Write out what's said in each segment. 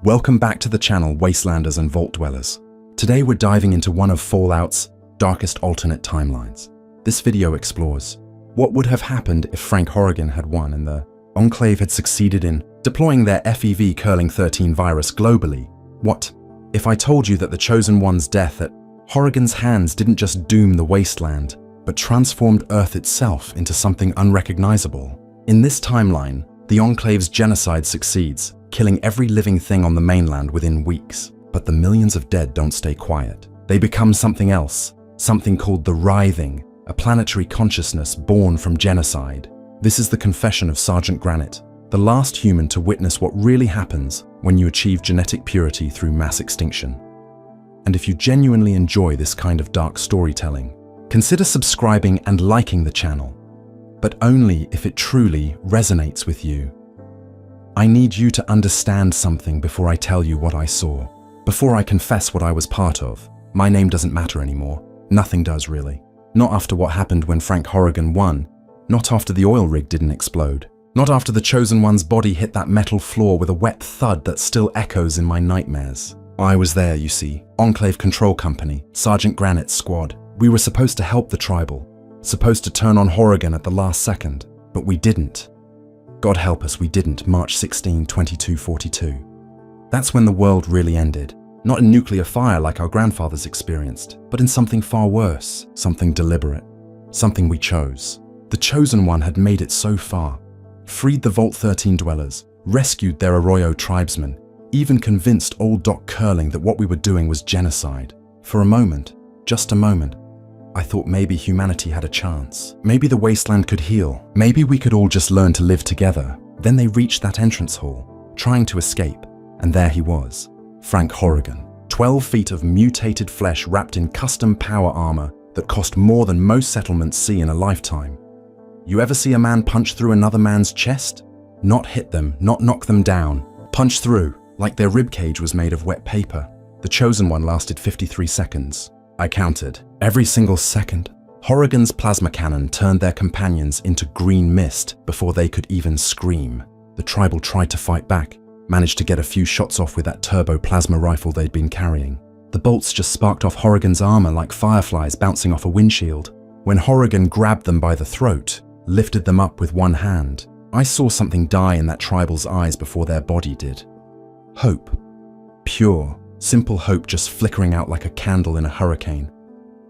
Welcome back to the channel, Wastelanders and Vault Dwellers. Today we're diving into one of Fallout's darkest alternate timelines. This video explores what would have happened if Frank Horrigan had won and the Enclave had succeeded in deploying their FEV curling 13 virus globally. What if I told you that the Chosen One's death at Horrigan's hands didn't just doom the wasteland, but transformed Earth itself into something unrecognizable? In this timeline, the Enclave's genocide succeeds, killing every living thing on the mainland within weeks. But the millions of dead don't stay quiet. They become something else, something called the Writhing, a planetary consciousness born from genocide. This is the confession of Sergeant Granite, the last human to witness what really happens when you achieve genetic purity through mass extinction. And if you genuinely enjoy this kind of dark storytelling, consider subscribing and liking the channel, but only if it truly resonates with you. I need you to understand something before I tell you what I saw, before I confess what I was part of. My name doesn't matter anymore. Nothing does, really. Not after what happened when Frank Horrigan won. Not after the oil rig didn't explode. Not after the Chosen One's body hit that metal floor with a wet thud that still echoes in my nightmares. I was there, you see. Enclave Control Company, Sergeant Granite's squad. We were supposed to help the tribal, supposed to turn on Horrigan at the last second, but we didn't. God help us, we didn't. March 16, 2242. That's when the world really ended. Not in nuclear fire like our grandfathers experienced, but in something far worse, something deliberate, something we chose. The Chosen One had made it so far, freed the Vault 13 dwellers, rescued their Arroyo tribesmen, even convinced old Doc Curling that what we were doing was genocide. For a moment, just a moment, I thought maybe humanity had a chance. Maybe the wasteland could heal. Maybe we could all just learn to live together. Then they reached that entrance hall, trying to escape, and there he was, Frank Horrigan. 12 feet of mutated flesh wrapped in custom power armor that cost more than most settlements see in a lifetime. You ever see a man punch through another man's chest? Not hit them, not knock them down. Punch through, like their ribcage was made of wet paper. The Chosen One lasted 53 seconds. I counted. Every single second. Horrigan's plasma cannon turned their companions into green mist before they could even scream. The tribal tried to fight back, managed to get a few shots off with that turbo plasma rifle they'd been carrying. The bolts just sparked off Horrigan's armor like fireflies bouncing off a windshield. When Horrigan grabbed them by the throat, lifted them up with one hand, I saw something die in that tribal's eyes before their body did. Hope. Pure, simple hope just flickering out like a candle in a hurricane.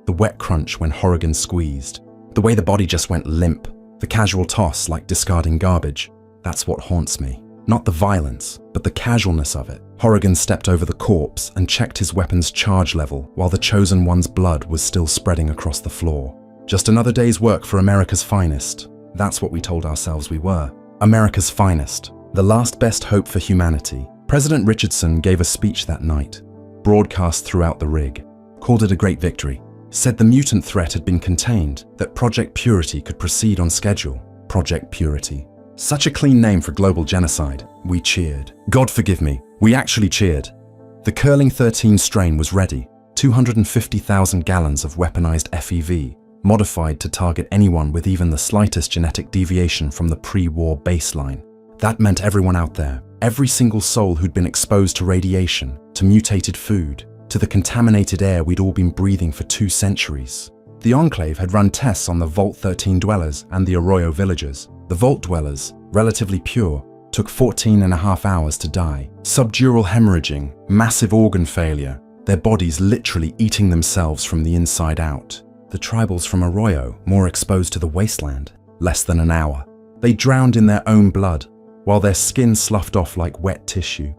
The wet crunch when Horrigan squeezed. The way the body just went limp. The casual toss like discarding garbage. That's what haunts me. Not the violence, but the casualness of it. Horrigan stepped over the corpse and checked his weapon's charge level while the Chosen One's blood was still spreading across the floor. Just another day's work for America's finest. That's what we told ourselves we were. America's finest. The last best hope for humanity. President Richardson gave a speech that night, broadcast throughout the rig, called it a great victory, said the mutant threat had been contained, that Project Purity could proceed on schedule. Project Purity. Such a clean name for global genocide. We cheered. God forgive me, we actually cheered. The Curling 13 strain was ready. 250,000 gallons of weaponized FEV, modified to target anyone with even the slightest genetic deviation from the pre-war baseline. That meant everyone out there, every single soul who'd been exposed to radiation, to mutated food, to the contaminated air we'd all been breathing for 2 centuries. The Enclave had run tests on the Vault 13 dwellers and the Arroyo villagers. The Vault dwellers, relatively pure, took 14.5 hours to die. Subdural hemorrhaging, massive organ failure, their bodies literally eating themselves from the inside out. The tribals from Arroyo, more exposed to the wasteland, less than an hour. They drowned in their own blood, while their skin sloughed off like wet tissue.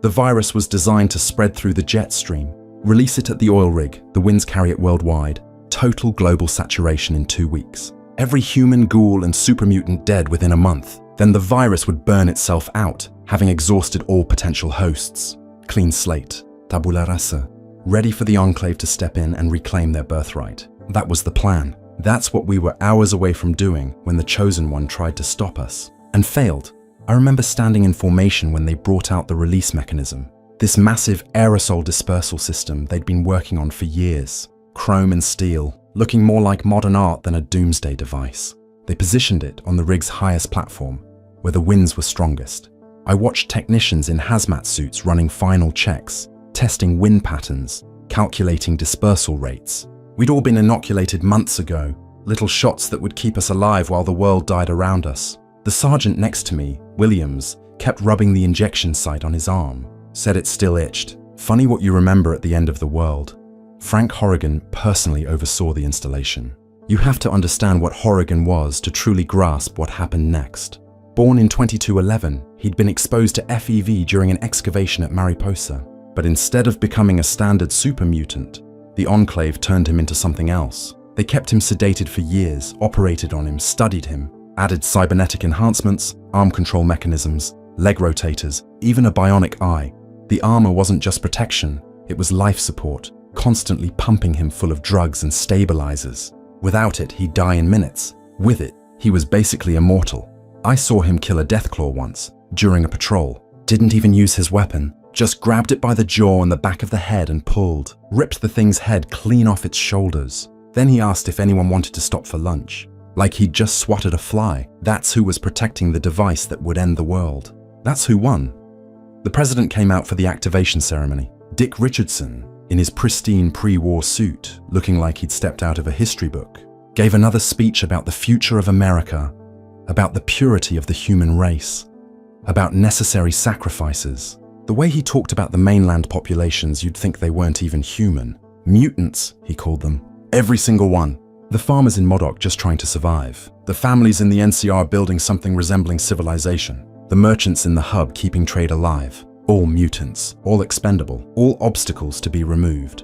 The virus was designed to spread through the jet stream. Release it at the oil rig, the winds carry it worldwide. Total global saturation in 2 weeks. Every human, ghoul and super mutant dead within a month. Then the virus would burn itself out, having exhausted all potential hosts. Clean slate, tabula rasa, ready for the Enclave to step in and reclaim their birthright. That was the plan. That's what we were hours away from doing when the Chosen One tried to stop us. And failed. I remember standing in formation when they brought out the release mechanism. This massive aerosol dispersal system they'd been working on for years. Chrome and steel, looking more like modern art than a doomsday device. They positioned it on the rig's highest platform, where the winds were strongest. I watched technicians in hazmat suits running final checks, testing wind patterns, calculating dispersal rates. We'd all been inoculated months ago, little shots that would keep us alive while the world died around us. The sergeant next to me, Williams, kept rubbing the injection site on his arm, said it still itched. Funny what you remember at the end of the world. Frank Horrigan personally oversaw the installation. You have to understand what Horrigan was to truly grasp what happened next. Born in 2211, he'd been exposed to FEV during an excavation at Mariposa. But instead of becoming a standard super mutant, the Enclave turned him into something else. They kept him sedated for years, operated on him, studied him, added cybernetic enhancements, arm control mechanisms, leg rotators, even a bionic eye. The armor wasn't just protection, it was life support, constantly pumping him full of drugs and stabilizers. Without it, he'd die in minutes. With it, he was basically immortal. I saw him kill a deathclaw once, during a patrol. Didn't even use his weapon, just grabbed it by the jaw and the back of the head and pulled, ripped the thing's head clean off its shoulders. Then he asked if anyone wanted to stop for lunch. Like he'd just swatted a fly. That's who was protecting the device that would end the world. That's who won. The president came out for the activation ceremony. Dick Richardson, in his pristine pre-war suit, looking like he'd stepped out of a history book, gave another speech about the future of America, about the purity of the human race, about necessary sacrifices. The way he talked about the mainland populations, you'd think they weren't even human. Mutants, he called them. Every single one. The farmers in Modoc just trying to survive. The families in the NCR building something resembling civilization. The merchants in the hub keeping trade alive. All mutants, all expendable, all obstacles to be removed.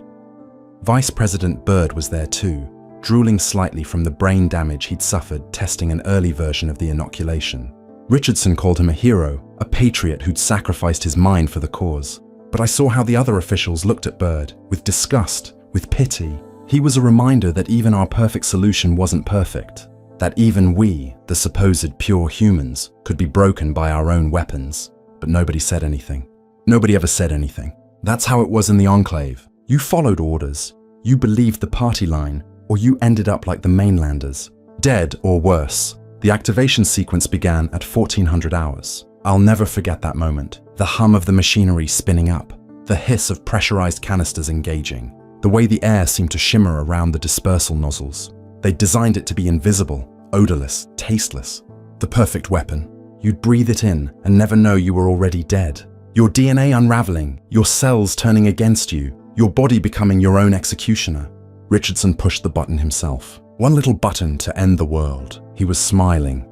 Vice President Byrd was there too, drooling slightly from the brain damage he'd suffered testing an early version of the inoculation. Richardson called him a hero, a patriot who'd sacrificed his mind for the cause. But I saw how the other officials looked at Byrd, with disgust, with pity. He was a reminder that even our perfect solution wasn't perfect, that even we, the supposed pure humans, could be broken by our own weapons. But nobody said anything. Nobody ever said anything. That's how it was in the Enclave. You followed orders, you believed the party line, or you ended up like the mainlanders, dead or worse. The activation sequence began at 1400 hours. I'll never forget that moment. The hum of the machinery spinning up, the hiss of pressurized canisters engaging, the way the air seemed to shimmer around the dispersal nozzles. They designed it to be invisible, odorless, tasteless. The perfect weapon. You'd breathe it in and never know you were already dead. Your DNA unraveling, your cells turning against you, your body becoming your own executioner. Richardson pushed the button himself. One little button to end the world. He was smiling.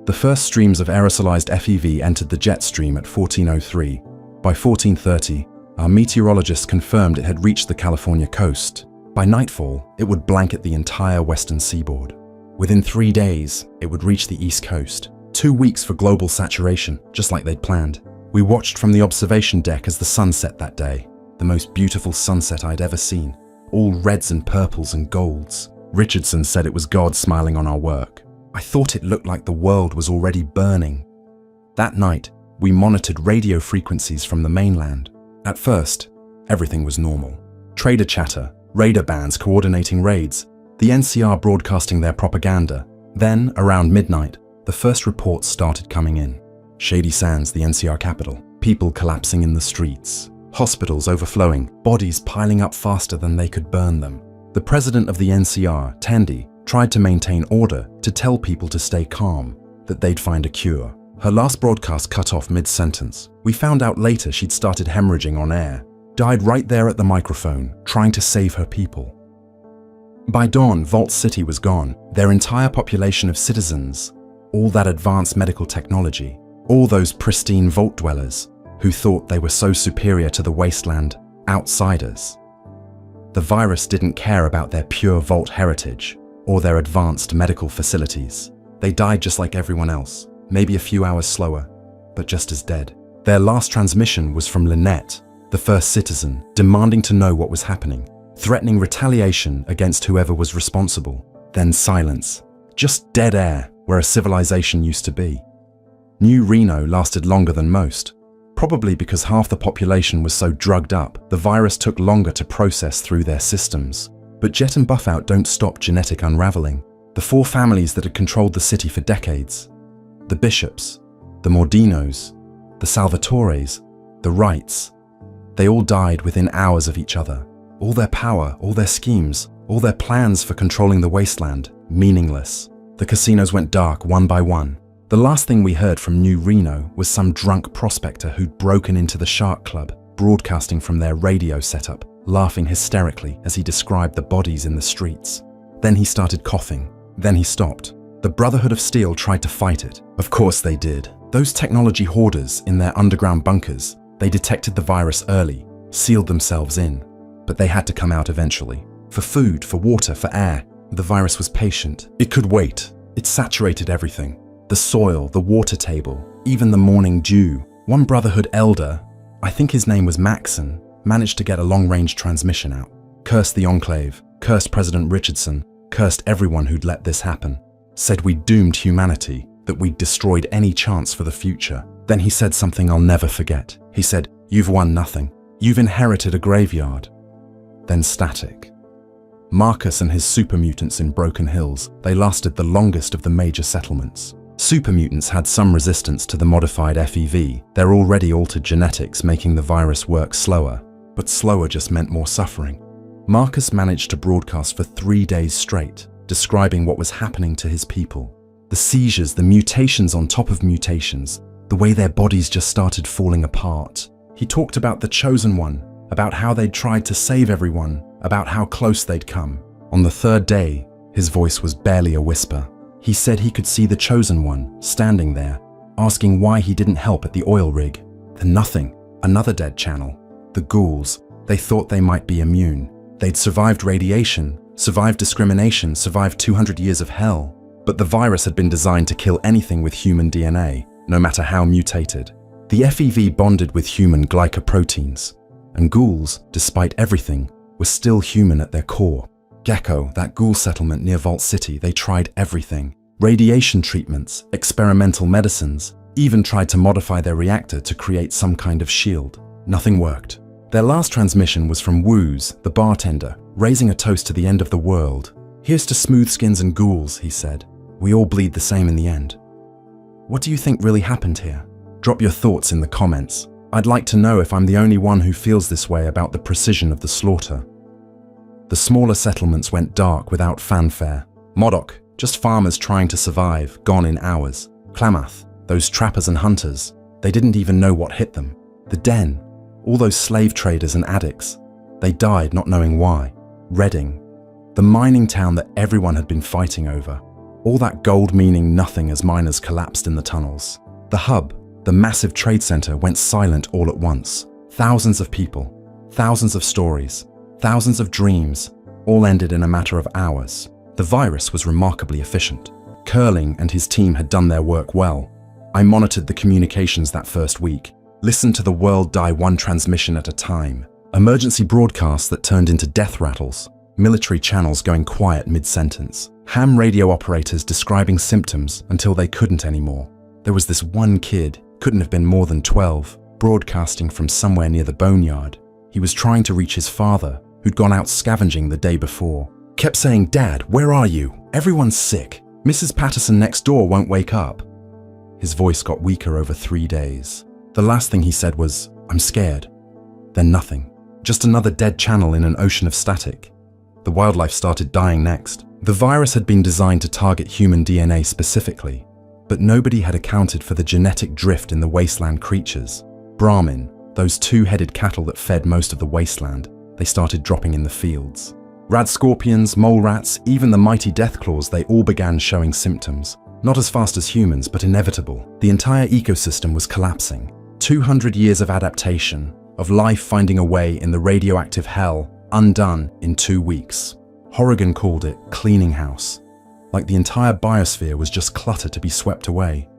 The first streams of aerosolized FEV entered the jet stream at 1403. By 1430, our meteorologists confirmed it had reached the California coast. By nightfall, it would blanket the entire western seaboard. Within 3 days, it would reach the east coast. 2 weeks for global saturation, just like they'd planned. We watched from the observation deck as the sun set that day. The most beautiful sunset I'd ever seen. All reds and purples and golds. Richardson said it was God smiling on our work. I thought it looked like the world was already burning. That night, we monitored radio frequencies from the mainland. At first, everything was normal. Trader chatter, raider bands coordinating raids, the NCR broadcasting their propaganda. Then, around midnight, the first reports started coming in. Shady Sands, the NCR capital, people collapsing in the streets, hospitals overflowing, bodies piling up faster than they could burn them. The president of the NCR, Tandy, tried to maintain order, to tell people to stay calm, that they'd find a cure. Her last broadcast cut off mid-sentence. We found out later she'd started hemorrhaging on air, died right there at the microphone, trying to save her people. By dawn, Vault City was gone, their entire population of citizens, all that advanced medical technology, all those pristine Vault dwellers who thought they were so superior to the wasteland outsiders. The virus didn't care about their pure Vault heritage or their advanced medical facilities. They died just like everyone else, maybe a few hours slower, but just as dead. Their last transmission was from Lynette, the first citizen, demanding to know what was happening, threatening retaliation against whoever was responsible. Then silence, just dead air where a civilization used to be. New Reno lasted longer than most, probably because half the population was so drugged up, the virus took longer to process through their systems. But Jet and Buffout don't stop genetic unraveling. The 4 families that had controlled the city for decades, the Bishops, the Mordinos, the Salvatores, the Wrights. They all died within hours of each other. All their power, all their schemes, all their plans for controlling the wasteland, meaningless. The casinos went dark one by one. The last thing we heard from New Reno was some drunk prospector who'd broken into the Shark Club, broadcasting from their radio setup, laughing hysterically as he described the bodies in the streets. Then he started coughing. Then he stopped. The Brotherhood of Steel tried to fight it. Of course they did. Those technology hoarders in their underground bunkers, they detected the virus early, sealed themselves in. But they had to come out eventually. For food, for water, for air. The virus was patient. It could wait. It saturated everything. The soil, the water table, even the morning dew. One Brotherhood elder, I think his name was Maxon, managed to get a long-range transmission out. Cursed the Enclave, cursed President Richardson, cursed everyone who'd let this happen. Said we'd doomed humanity, that we'd destroyed any chance for the future. Then he said something I'll never forget. He said, "You've won nothing. You've inherited a graveyard." Then static. Marcus and his super mutants in Broken Hills, they lasted the longest of the major settlements. Super mutants had some resistance to the modified FEV, their already altered genetics making the virus work slower, but slower just meant more suffering. Marcus managed to broadcast for 3 days straight, describing what was happening to his people. The seizures, the mutations on top of mutations, the way their bodies just started falling apart. He talked about the Chosen One, about how they'd tried to save everyone, about how close they'd come. On the 3rd day, his voice was barely a whisper. He said he could see the Chosen One standing there, asking why he didn't help at the oil rig. Then nothing, another dead channel. The ghouls, they thought they might be immune. They'd survived radiation, survived discrimination, survived 200 years of hell. But the virus had been designed to kill anything with human DNA, no matter how mutated. The FEV bonded with human glycoproteins, and ghouls, despite everything, were still human at their core. Gecko, that ghoul settlement near Vault City, they tried everything. Radiation treatments, experimental medicines, even tried to modify their reactor to create some kind of shield. Nothing worked. Their last transmission was from Wooz, the bartender, raising a toast to the end of the world. "Here's to smoothskins and ghouls," he said. "We all bleed the same in the end." What do you think really happened here? Drop your thoughts in the comments. I'd like to know if I'm the only one who feels this way about the precision of the slaughter. The smaller settlements went dark without fanfare. Modoc, just farmers trying to survive, gone in hours. Klamath, those trappers and hunters, they didn't even know what hit them. The Den, all those slave traders and addicts, they died not knowing why. Redding, the mining town that everyone had been fighting over. All that gold meaning nothing as miners collapsed in the tunnels. The hub, the massive trade center, went silent all at once. Thousands of people, thousands of stories, thousands of dreams, all ended in a matter of hours. The virus was remarkably efficient. Curling and his team had done their work well. I monitored the communications that first week, listened to the world die one transmission at a time. Emergency broadcasts that turned into death rattles, military channels going quiet mid-sentence, ham radio operators describing symptoms until they couldn't anymore. There was this one kid, couldn't have been more than 12, broadcasting from somewhere near the boneyard. He was trying to reach his father, who'd gone out scavenging the day before. Kept saying, "Dad, where are you? Everyone's sick. Mrs. Patterson next door won't wake up." His voice got weaker over 3 days. The last thing he said was, "I'm scared." Then nothing. Just another dead channel in an ocean of static. The wildlife started dying next. The virus had been designed to target human DNA specifically, but nobody had accounted for the genetic drift in the wasteland creatures. Brahmin, those 2-headed cattle that fed most of the wasteland, they started dropping in the fields. Rad scorpions, mole rats, even the mighty deathclaws, they all began showing symptoms. Not as fast as humans, but inevitable. The entire ecosystem was collapsing. 200 years of adaptation, of life finding a way in the radioactive hell, undone in 2 weeks. Horrigan called it cleaning house, like the entire biosphere was just clutter to be swept away.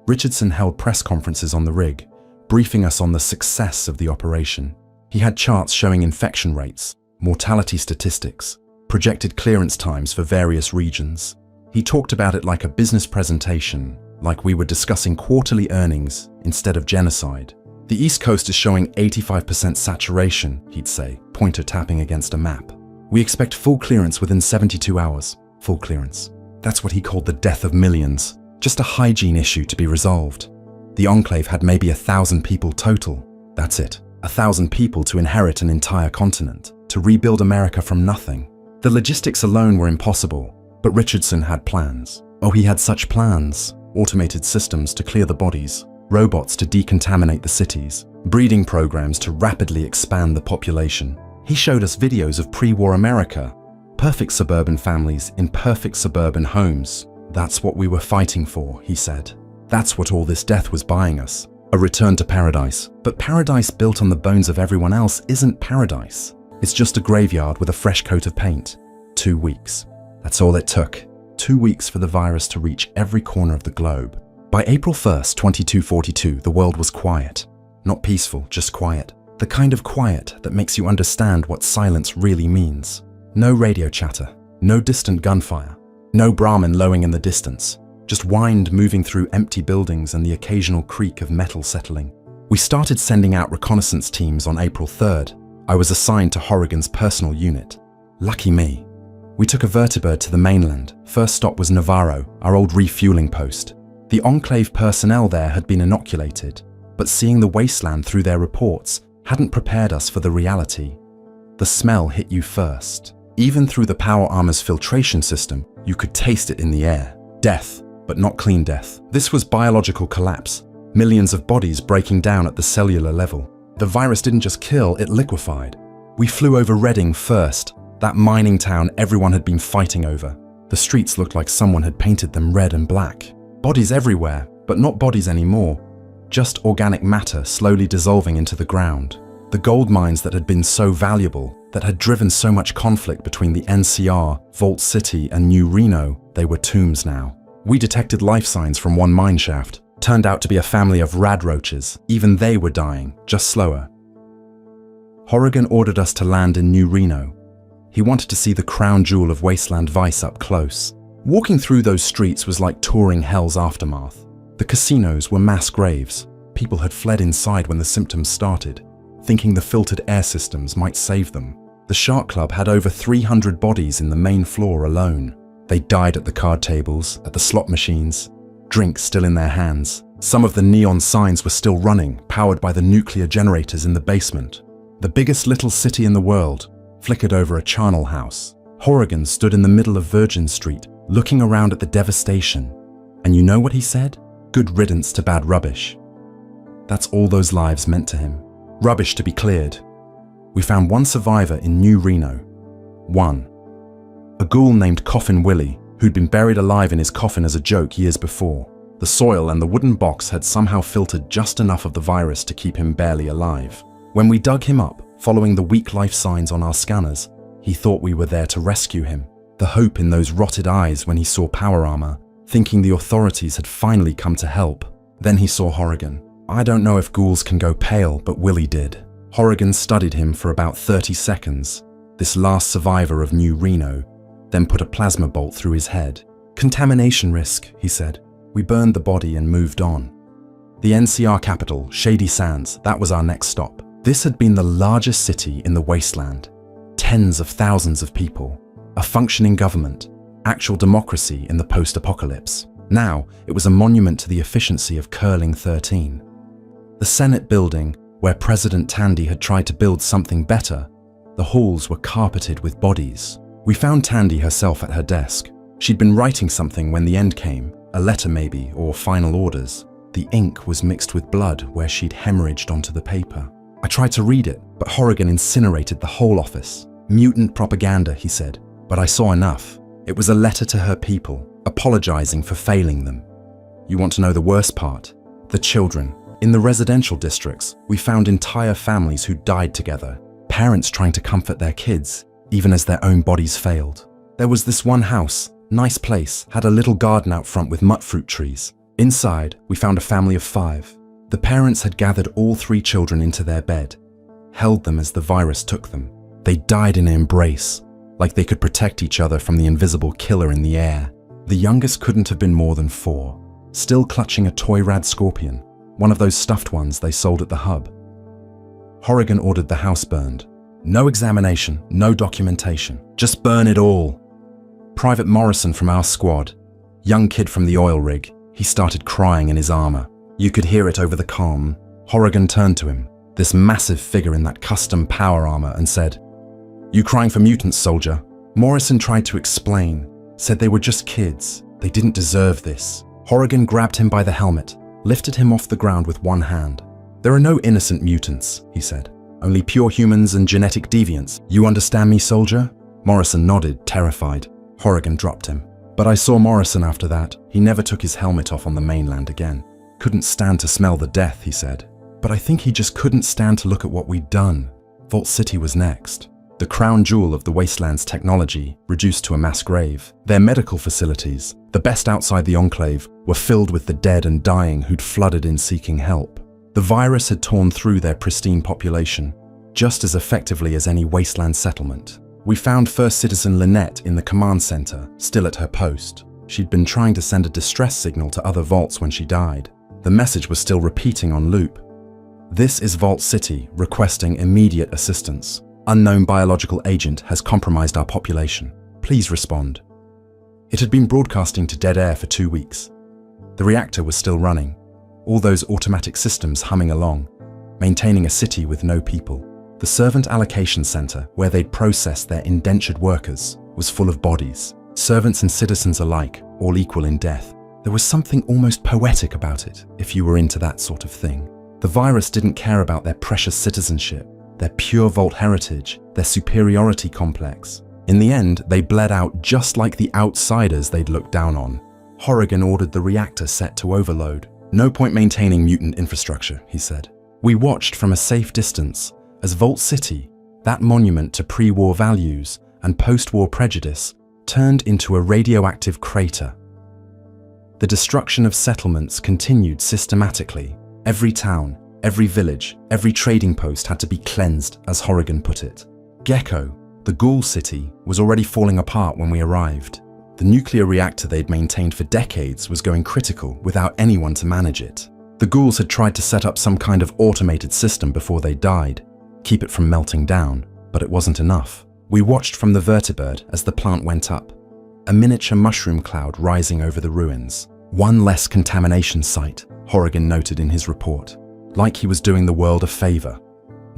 Richardson held press conferences on the rig, briefing us on the success of the operation. He had charts showing infection rates, mortality statistics, projected clearance times for various regions. He talked about it like a business presentation, like we were discussing quarterly earnings instead of genocide. The East Coast is showing 85% saturation, he'd say, pointer tapping against a map. We expect full clearance within 72 hours. Full clearance. That's what he called the death of millions. Just a hygiene issue to be resolved. The Enclave had maybe 1,000 people total. That's it. 1,000 people to inherit an entire continent, to rebuild America from nothing. The logistics alone were impossible, but Richardson had plans. Oh, he had such plans. Automated systems to clear the bodies, robots to decontaminate the cities, breeding programs to rapidly expand the population. He showed us videos of pre-war America. Perfect suburban families in perfect suburban homes. That's what we were fighting for, he said. That's what all this death was buying us. A return to paradise. But paradise built on the bones of everyone else isn't paradise. It's just a graveyard with a fresh coat of paint. 2 weeks. That's all it took. 2 weeks for the virus to reach every corner of the globe. By April 1st, 2242, the world was quiet. Not peaceful, just quiet. The kind of quiet that makes you understand what silence really means. No radio chatter, no distant gunfire, no Brahmin lowing in the distance. Just wind moving through empty buildings and the occasional creak of metal settling. We started sending out reconnaissance teams on April 3rd. I was assigned to Horrigan's personal unit. Lucky me. We took a vertibird to the mainland. First stop was Navarro, our old refueling post. The Enclave personnel there had been inoculated, but seeing the wasteland through their reports hadn't prepared us for the reality. The smell hit you first. Even through the power armor's filtration system, you could taste it in the air. Death, but not clean death. This was biological collapse. Millions of bodies breaking down at the cellular level. The virus didn't just kill, it liquefied. We flew over Reading first, that mining town everyone had been fighting over. The streets looked like someone had painted them red and black. Bodies everywhere, but not bodies anymore. Just organic matter slowly dissolving into the ground. The gold mines that had been so valuable, that had driven so much conflict between the NCR, Vault City, and New Reno, they were tombs now. We detected life signs from one mine shaft. Turned out to be a family of radroaches. Even they were dying, just slower. Horrigan ordered us to land in New Reno. He wanted to see the crown jewel of wasteland vice up close. Walking through those streets was like touring hell's aftermath. The casinos were mass graves. People had fled inside when the symptoms started, thinking the filtered air systems might save them. The Shark Club had over 300 bodies in the main floor alone. They died at the card tables, at the slot machines, drinks still in their hands. Some of the neon signs were still running, powered by the nuclear generators in the basement. The biggest little city in the world flickered over a charnel house. Horrigan stood in the middle of Virgin Street, looking around at the devastation. And you know what he said? Good riddance to bad rubbish. That's all those lives meant to him. Rubbish to be cleared. We found one survivor in New Reno. One. A ghoul named Coffin Willie, who'd been buried alive in his coffin as a joke years before. The soil and the wooden box had somehow filtered just enough of the virus to keep him barely alive. When we dug him up, following the weak life signs on our scanners, he thought we were there to rescue him. The hope in those rotted eyes when he saw power armor, thinking the authorities had finally come to help. Then he saw Horrigan. I don't know if ghouls can go pale, but Willie did. Horrigan studied him for about 30 seconds, this last survivor of New Reno, then put a plasma bolt through his head. Contamination risk, he said. We burned the body and moved on. The NCR capital, Shady Sands, that was our next stop. This had been the largest city in the wasteland. Tens of thousands of people, a functioning government, actual democracy in the post-apocalypse. Now, it was a monument to the efficiency of Curling 13. The Senate building, where President Tandy had tried to build something better, the halls were carpeted with bodies. We found Tandy herself at her desk. She'd been writing something when the end came, a letter maybe, or final orders. The ink was mixed with blood where she'd hemorrhaged onto the paper. I tried to read it, but Horrigan incinerated the whole office. Mutant propaganda, he said, but I saw enough. It was a letter to her people, apologizing for failing them. You want to know the worst part? The children. In the residential districts, we found entire families who died together, parents trying to comfort their kids, even as their own bodies failed. There was this one house, nice place, had a little garden out front with mutfruit trees. Inside, we found a family of 5. The parents had gathered all 3 children into their bed, held them as the virus took them. They died in an embrace, like they could protect each other from the invisible killer in the air. The youngest couldn't have been more than 4, still clutching a toy rad scorpion, one of those stuffed ones they sold at the hub. Horrigan ordered the house burned. No examination, no documentation, just burn it all. Private Morrison from our squad, young kid from the oil rig, he started crying in his armor. You could hear it over the calm. Horrigan turned to him, this massive figure in that custom power armor, and said, "You crying for mutants, soldier?" Morrison tried to explain, said they were just kids. They didn't deserve this. Horrigan grabbed him by the helmet, lifted him off the ground with one hand. "There are no innocent mutants," he said. "Only pure humans and genetic deviants. You understand me, soldier?" Morrison nodded, terrified. Horrigan dropped him. But I saw Morrison after that. He never took his helmet off on the mainland again. "Couldn't stand to smell the death," he said. But I think he just couldn't stand to look at what we'd done. Vault City was next. The crown jewel of the Wasteland's technology, reduced to a mass grave. Their medical facilities, the best outside the Enclave, were filled with the dead and dying who'd flooded in seeking help. The virus had torn through their pristine population, just as effectively as any Wasteland settlement. We found First Citizen Lynette in the command center, still at her post. She'd been trying to send a distress signal to other vaults when she died. The message was still repeating on loop. "This is Vault City, requesting immediate assistance. Unknown biological agent has compromised our population. Please respond." It had been broadcasting to dead air for 2 weeks. The reactor was still running, all those automatic systems humming along, maintaining a city with no people. The servant allocation center, where they'd processed their indentured workers, was full of bodies, servants and citizens alike, all equal in death. There was something almost poetic about it, if you were into that sort of thing. The virus didn't care about their precious citizenship, their pure Vault heritage, their superiority complex. In the end, they bled out just like the outsiders they'd looked down on. Horrigan ordered the reactor set to overload. "No point maintaining mutant infrastructure," he said. We watched from a safe distance as Vault City, that monument to pre-war values and post-war prejudice, turned into a radioactive crater. The destruction of settlements continued systematically. Every town, every village, every trading post had to be cleansed, as Horrigan put it. Gecko, the ghoul city, was already falling apart when we arrived. The nuclear reactor they'd maintained for decades was going critical without anyone to manage it. The ghouls had tried to set up some kind of automated system before they died, keep it from melting down, but it wasn't enough. We watched from the vertibird as the plant went up, a miniature mushroom cloud rising over the ruins. One less contamination site, Horrigan noted in his report, like he was doing the world a favor.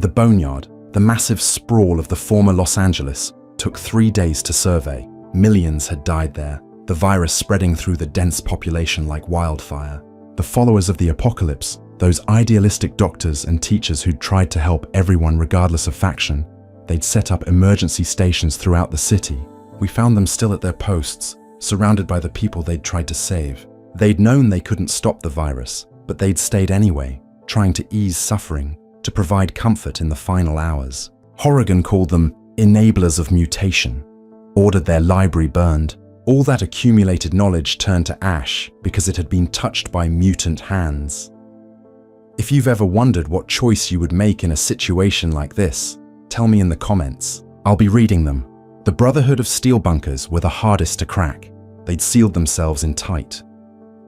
The boneyard, the massive sprawl of the former Los Angeles, took 3 days to survey. Millions had died there, the virus spreading through the dense population like wildfire. The followers of the apocalypse, those idealistic doctors and teachers who'd tried to help everyone regardless of faction, they'd set up emergency stations throughout the city. We found them still at their posts, surrounded by the people they'd tried to save. They'd known they couldn't stop the virus, but they'd stayed anyway, trying to ease suffering, to provide comfort in the final hours. Horrigan called them enablers of mutation, ordered their library burned. All that accumulated knowledge turned to ash because it had been touched by mutant hands. If you've ever wondered what choice you would make in a situation like this, tell me in the comments. I'll be reading them. The Brotherhood of Steel Bunkers were the hardest to crack. They'd sealed themselves in tight.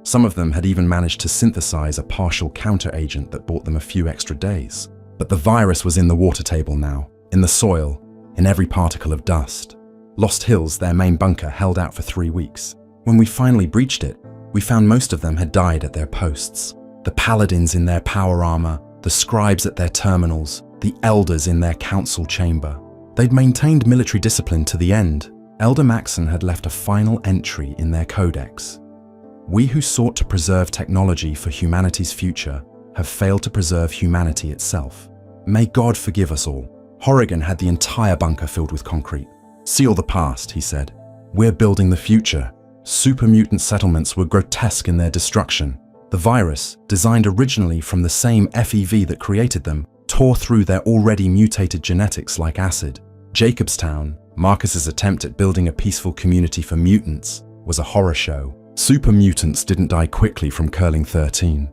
Some of them had even managed to synthesize a partial counteragent that bought them a few extra days. But the virus was in the water table now, in the soil, in every particle of dust. Lost Hills, their main bunker, held out for 3 weeks. When we finally breached it, we found most of them had died at their posts. The paladins in their power armor, the scribes at their terminals, the elders in their council chamber. They'd maintained military discipline to the end. Elder Maxon had left a final entry in their codex. "We who sought to preserve technology for humanity's future have failed to preserve humanity itself. May God forgive us all." Horrigan had the entire bunker filled with concrete. "Seal the past," he said. "We're building the future." Super mutant settlements were grotesque in their destruction. The virus, designed originally from the same FEV that created them, tore through their already mutated genetics like acid. Jacobstown, Marcus's attempt at building a peaceful community for mutants, was a horror show. Super mutants didn't die quickly from curling 13.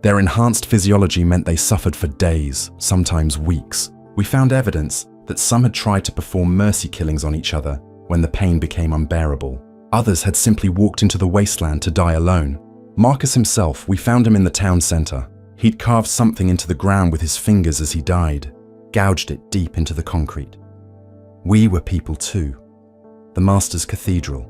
Their enhanced physiology meant they suffered for days, sometimes weeks. We found evidence that some had tried to perform mercy killings on each other when the pain became unbearable. Others had simply walked into the wasteland to die alone. Marcus himself, we found him in the town center. He'd carved something into the ground with his fingers as he died, gouged it deep into the concrete. We were people too. The Master's Cathedral,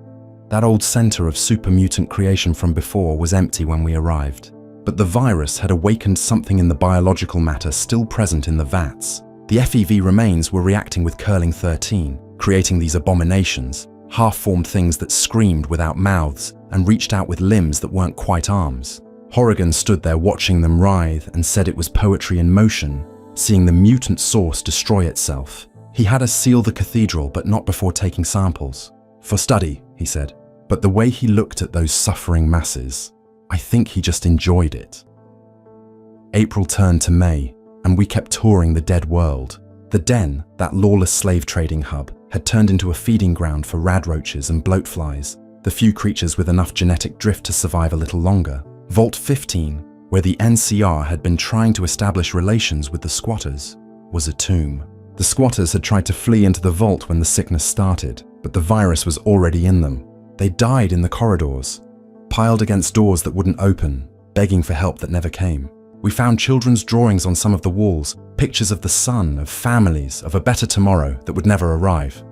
that old center of super mutant creation from before, was empty when we arrived. But the virus had awakened something in the biological matter still present in the vats. The FEV remains were reacting with curling-13, creating these abominations, half-formed things that screamed without mouths and reached out with limbs that weren't quite arms. Horrigan stood there watching them writhe and said it was poetry in motion, seeing the mutant source destroy itself. He had us seal the cathedral, but not before taking samples. For study, he said. But the way he looked at those suffering masses, I think he just enjoyed it. April turned to May, and we kept touring the dead world. The den, that lawless slave trading hub, had turned into a feeding ground for radroaches and bloatflies, the few creatures with enough genetic drift to survive a little longer. Vault 15, where the NCR had been trying to establish relations with the squatters, was a tomb. The squatters had tried to flee into the vault when the sickness started, but the virus was already in them. They died in the corridors, piled against doors that wouldn't open, begging for help that never came. We found children's drawings on some of the walls, pictures of the sun, of families, of a better tomorrow that would never arrive.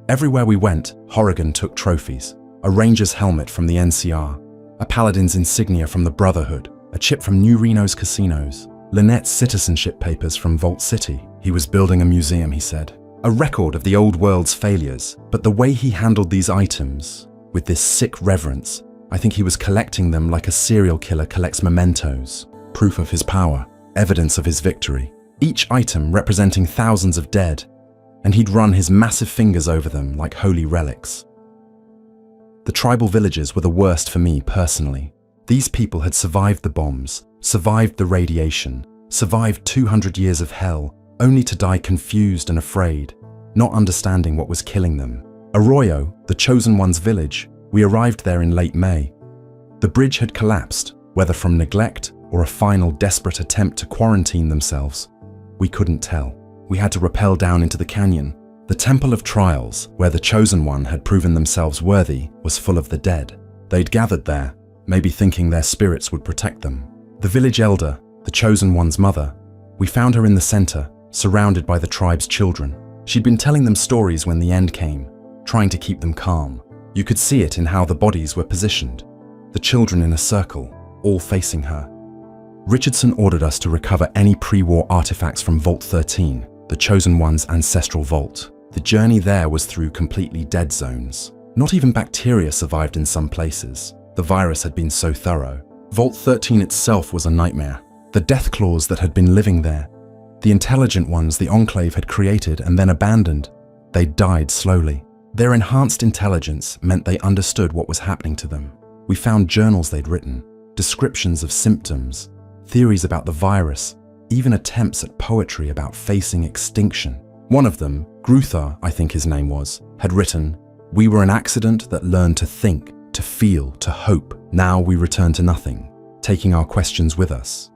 Everywhere we went, Horrigan took trophies. A ranger's helmet from the NCR, a paladin's insignia from the Brotherhood, a chip from New Reno's casinos, Lynette's citizenship papers from Vault City. He was building a museum, he said. A record of the old world's failures, but the way he handled these items, with this sick reverence, I think he was collecting them like a serial killer collects mementos, proof of his power, evidence of his victory. Each item representing thousands of dead, and he'd run his massive fingers over them like holy relics. The tribal villages were the worst for me personally. These people had survived the bombs, survived the radiation, survived 200 years of hell, only to die confused and afraid, not understanding what was killing them. Arroyo, the Chosen One's village, we arrived there in late May. The bridge had collapsed, whether from neglect or a final desperate attempt to quarantine themselves. We couldn't tell. We had to rappel down into the canyon. The Temple of Trials, where the Chosen One had proven themselves worthy, was full of the dead. They'd gathered there, maybe thinking their spirits would protect them. The village elder, the Chosen One's mother, we found her in the center, surrounded by the tribe's children. She'd been telling them stories when the end came, trying to keep them calm. You could see it in how the bodies were positioned, the children in a circle, all facing her. Richardson ordered us to recover any pre-war artifacts from Vault 13, the Chosen One's ancestral vault. The journey there was through completely dead zones. Not even bacteria survived in some places. The virus had been so thorough. Vault 13 itself was a nightmare. The death claws that had been living there, the intelligent ones the Enclave had created and then abandoned, they died slowly. Their enhanced intelligence meant they understood what was happening to them. We found journals they'd written, descriptions of symptoms, theories about the virus, even attempts at poetry about facing extinction. One of them, Gruthar, I think his name was, had written, "We were an accident that learned to think, to feel, to hope. Now we return to nothing, taking our questions with us."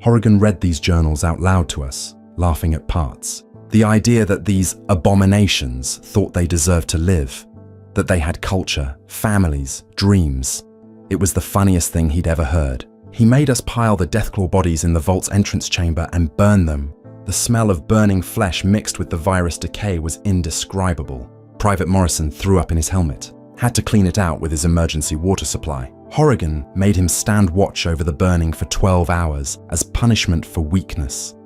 Horrigan read these journals out loud to us, laughing at parts. The idea that these abominations thought they deserved to live, that they had culture, families, dreams. It was the funniest thing he'd ever heard. He made us pile the Deathclaw bodies in the vault's entrance chamber and burn them. The smell of burning flesh mixed with the virus decay was indescribable. Private Morrison threw up in his helmet, had to clean it out with his emergency water supply. Horrigan made him stand watch over the burning for 12 hours as punishment for weakness.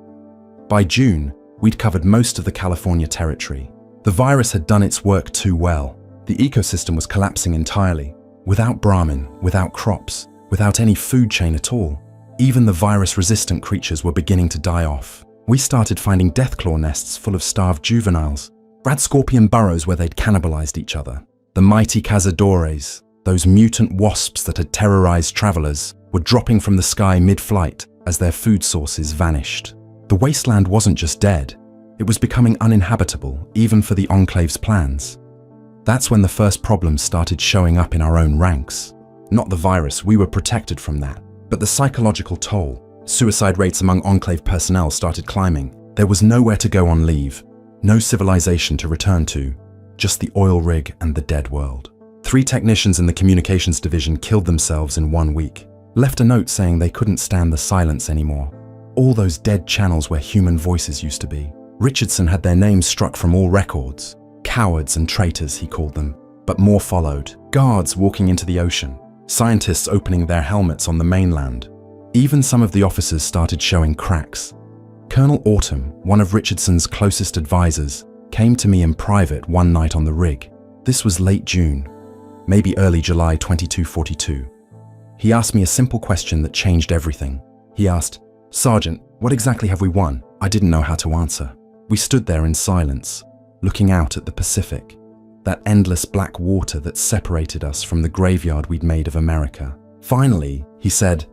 By June, we'd covered most of the California territory. The virus had done its work too well. The ecosystem was collapsing entirely, without Brahmin, without crops, without any food chain at all. Even the virus-resistant creatures were beginning to die off. We started finding deathclaw nests full of starved juveniles, rad scorpion burrows where they'd cannibalized each other. The mighty cazadores, those mutant wasps that had terrorized travelers, were dropping from the sky mid-flight as their food sources vanished. The wasteland wasn't just dead, it was becoming uninhabitable even for the Enclave's plans. That's when the first problems started showing up in our own ranks. Not the virus, we were protected from that, but the psychological toll. Suicide rates among Enclave personnel started climbing. There was nowhere to go on leave, no civilization to return to, just the oil rig and the dead world. 3 technicians in the communications division killed themselves in 1 week, left a note saying they couldn't stand the silence anymore. All those dead channels where human voices used to be. Richardson had their names struck from all records. Cowards and traitors, he called them. But more followed. Guards walking into the ocean. Scientists opening their helmets on the mainland. Even some of the officers started showing cracks. Colonel Autumn, one of Richardson's closest advisors, came to me in private one night on the rig. This was late June, maybe early July 2242. He asked me a simple question that changed everything. He asked, "Sergeant, what exactly have we won?" I didn't know how to answer. We stood there in silence, looking out at the Pacific, that endless black water that separated us from the graveyard we'd made of America. Finally, he said,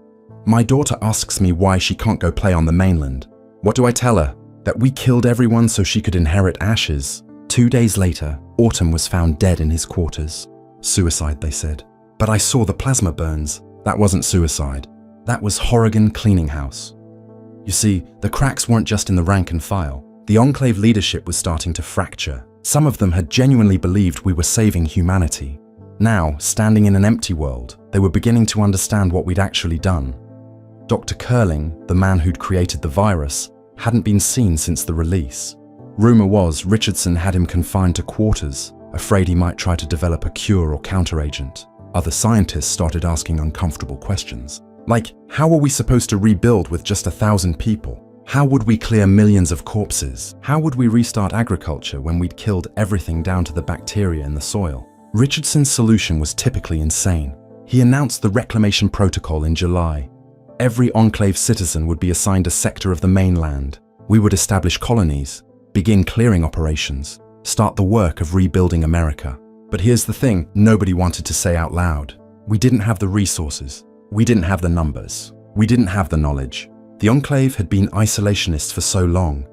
"My daughter asks me why she can't go play on the mainland. What do I tell her? That we killed everyone so she could inherit ashes?" 2 days later, Autumn was found dead in his quarters. Suicide, they said. But I saw the plasma burns. That wasn't suicide. That was Horrigan cleaning house. You see, the cracks weren't just in the rank and file. The Enclave leadership was starting to fracture. Some of them had genuinely believed we were saving humanity. Now, standing in an empty world, they were beginning to understand what we'd actually done. Dr. Curling, the man who'd created the virus, hadn't been seen since the release. Rumor was Richardson had him confined to quarters, afraid he might try to develop a cure or counteragent. Other scientists started asking uncomfortable questions. Like, how are we supposed to rebuild with just 1,000 people? How would we clear millions of corpses? How would we restart agriculture when we'd killed everything down to the bacteria in the soil? Richardson's solution was typically insane. He announced the Reclamation Protocol in July. Every Enclave citizen would be assigned a sector of the mainland. We would establish colonies, begin clearing operations, start the work of rebuilding America. But here's the thing nobody wanted to say out loud. We didn't have the resources. We didn't have the numbers. We didn't have the knowledge. The Enclave had been isolationists for so long,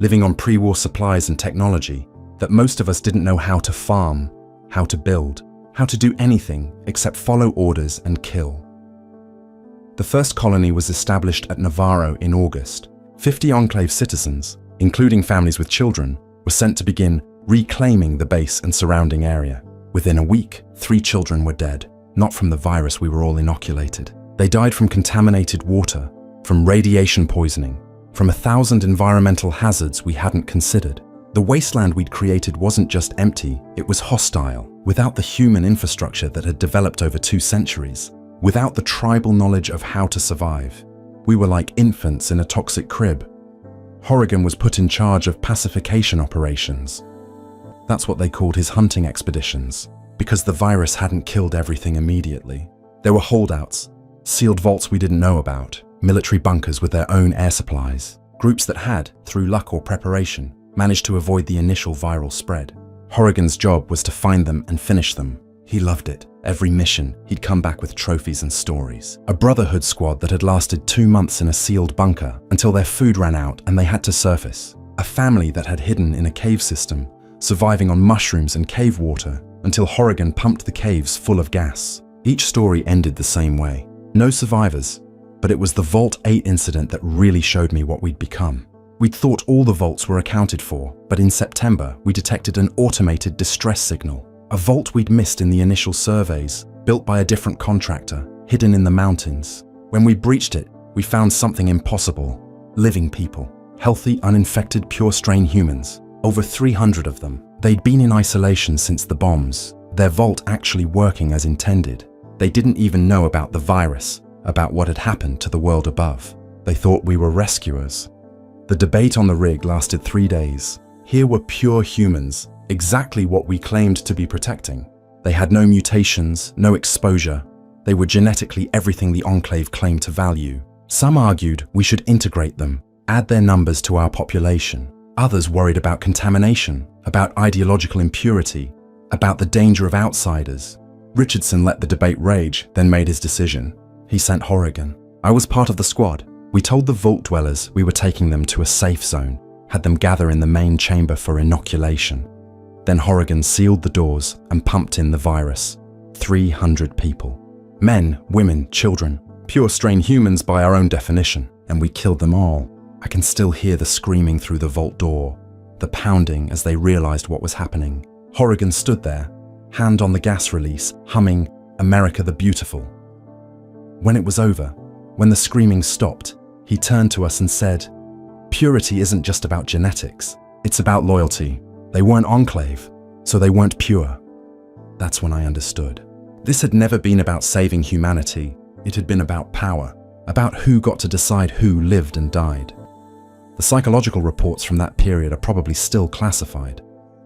living on pre-war supplies and technology, that most of us didn't know how to farm, how to build, how to do anything except follow orders and kill. The first colony was established at Navarro in August. 50 Enclave citizens, including families with children, were sent to begin reclaiming the base and surrounding area. Within a week, 3 children were dead, not from the virus we were all inoculated. They died from contaminated water, from radiation poisoning, from 1,000 environmental hazards we hadn't considered. The wasteland we'd created wasn't just empty, it was hostile, without the human infrastructure that had developed over 2 centuries, without the tribal knowledge of how to survive. We were like infants in a toxic crib. Horrigan was put in charge of pacification operations. That's what they called his hunting expeditions, because the virus hadn't killed everything immediately. There were holdouts, sealed vaults we didn't know about, military bunkers with their own air supplies, groups that had, through luck or preparation, managed to avoid the initial viral spread. Horrigan's job was to find them and finish them. He loved it. Every mission, he'd come back with trophies and stories. A brotherhood squad that had lasted 2 months in a sealed bunker until their food ran out and they had to surface. A family that had hidden in a cave system, surviving on mushrooms and cave water until Horrigan pumped the caves full of gas. Each story ended the same way. No survivors, but it was the Vault 8 incident that really showed me what we'd become. We'd thought all the vaults were accounted for, but in September we detected an automated distress signal. A vault we'd missed in the initial surveys, built by a different contractor, hidden in the mountains. When we breached it, we found something impossible. Living people. Healthy, uninfected, pure-strain humans. Over 300 of them. They'd been in isolation since the bombs, their vault actually working as intended. They didn't even know about the virus, about what had happened to the world above. They thought we were rescuers. The debate on the rig lasted 3 days. Here were pure humans, exactly what we claimed to be protecting. They had no mutations, no exposure. They were genetically everything the Enclave claimed to value. Some argued we should integrate them, add their numbers to our population. Others worried about contamination, about ideological impurity, about the danger of outsiders. Richardson let the debate rage, then made his decision. He sent Horrigan. I was part of the squad. We told the vault dwellers we were taking them to a safe zone, had them gather in the main chamber for inoculation. Then Horrigan sealed the doors and pumped in the virus. 300 people. Men, women, children. Pure-strain humans by our own definition. And we killed them all. I can still hear the screaming through the vault door, the pounding as they realized what was happening. Horrigan stood there, hand on the gas release, humming "America the Beautiful." When it was over, when the screaming stopped, he turned to us and said, "Purity isn't just about genetics, it's about loyalty. They weren't Enclave, so they weren't pure." That's when I understood. This had never been about saving humanity, it had been about power. about who got to decide who lived and died. The psychological reports from that period are probably still classified,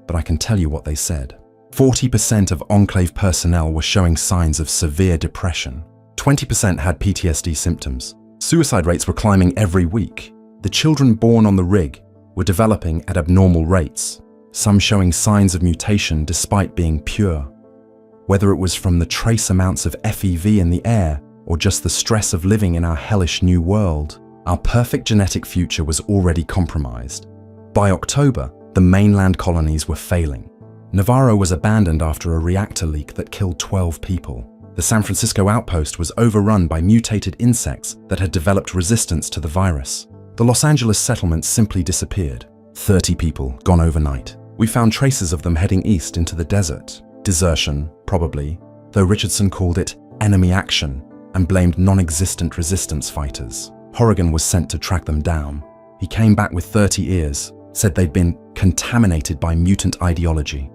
but I can tell you what they said. 40% of Enclave personnel were showing signs of severe depression. 20% had PTSD symptoms. Suicide rates were climbing every week. The children born on the rig were developing at abnormal rates, some showing signs of mutation despite being pure. Whether it was from the trace amounts of FEV in the air or just the stress of living in our hellish new world, our perfect genetic future was already compromised. By October, the mainland colonies were failing. Navarro was abandoned after a reactor leak that killed 12 people. The San Francisco outpost was overrun by mutated insects that had developed resistance to the virus. The Los Angeles settlement simply disappeared. 30 people gone overnight. We found traces of them heading east into the desert. Desertion, probably, though Richardson called it enemy action and blamed non-existent resistance fighters. Horrigan was sent to track them down. He came back with 30 ears, said they'd been contaminated by mutant ideology.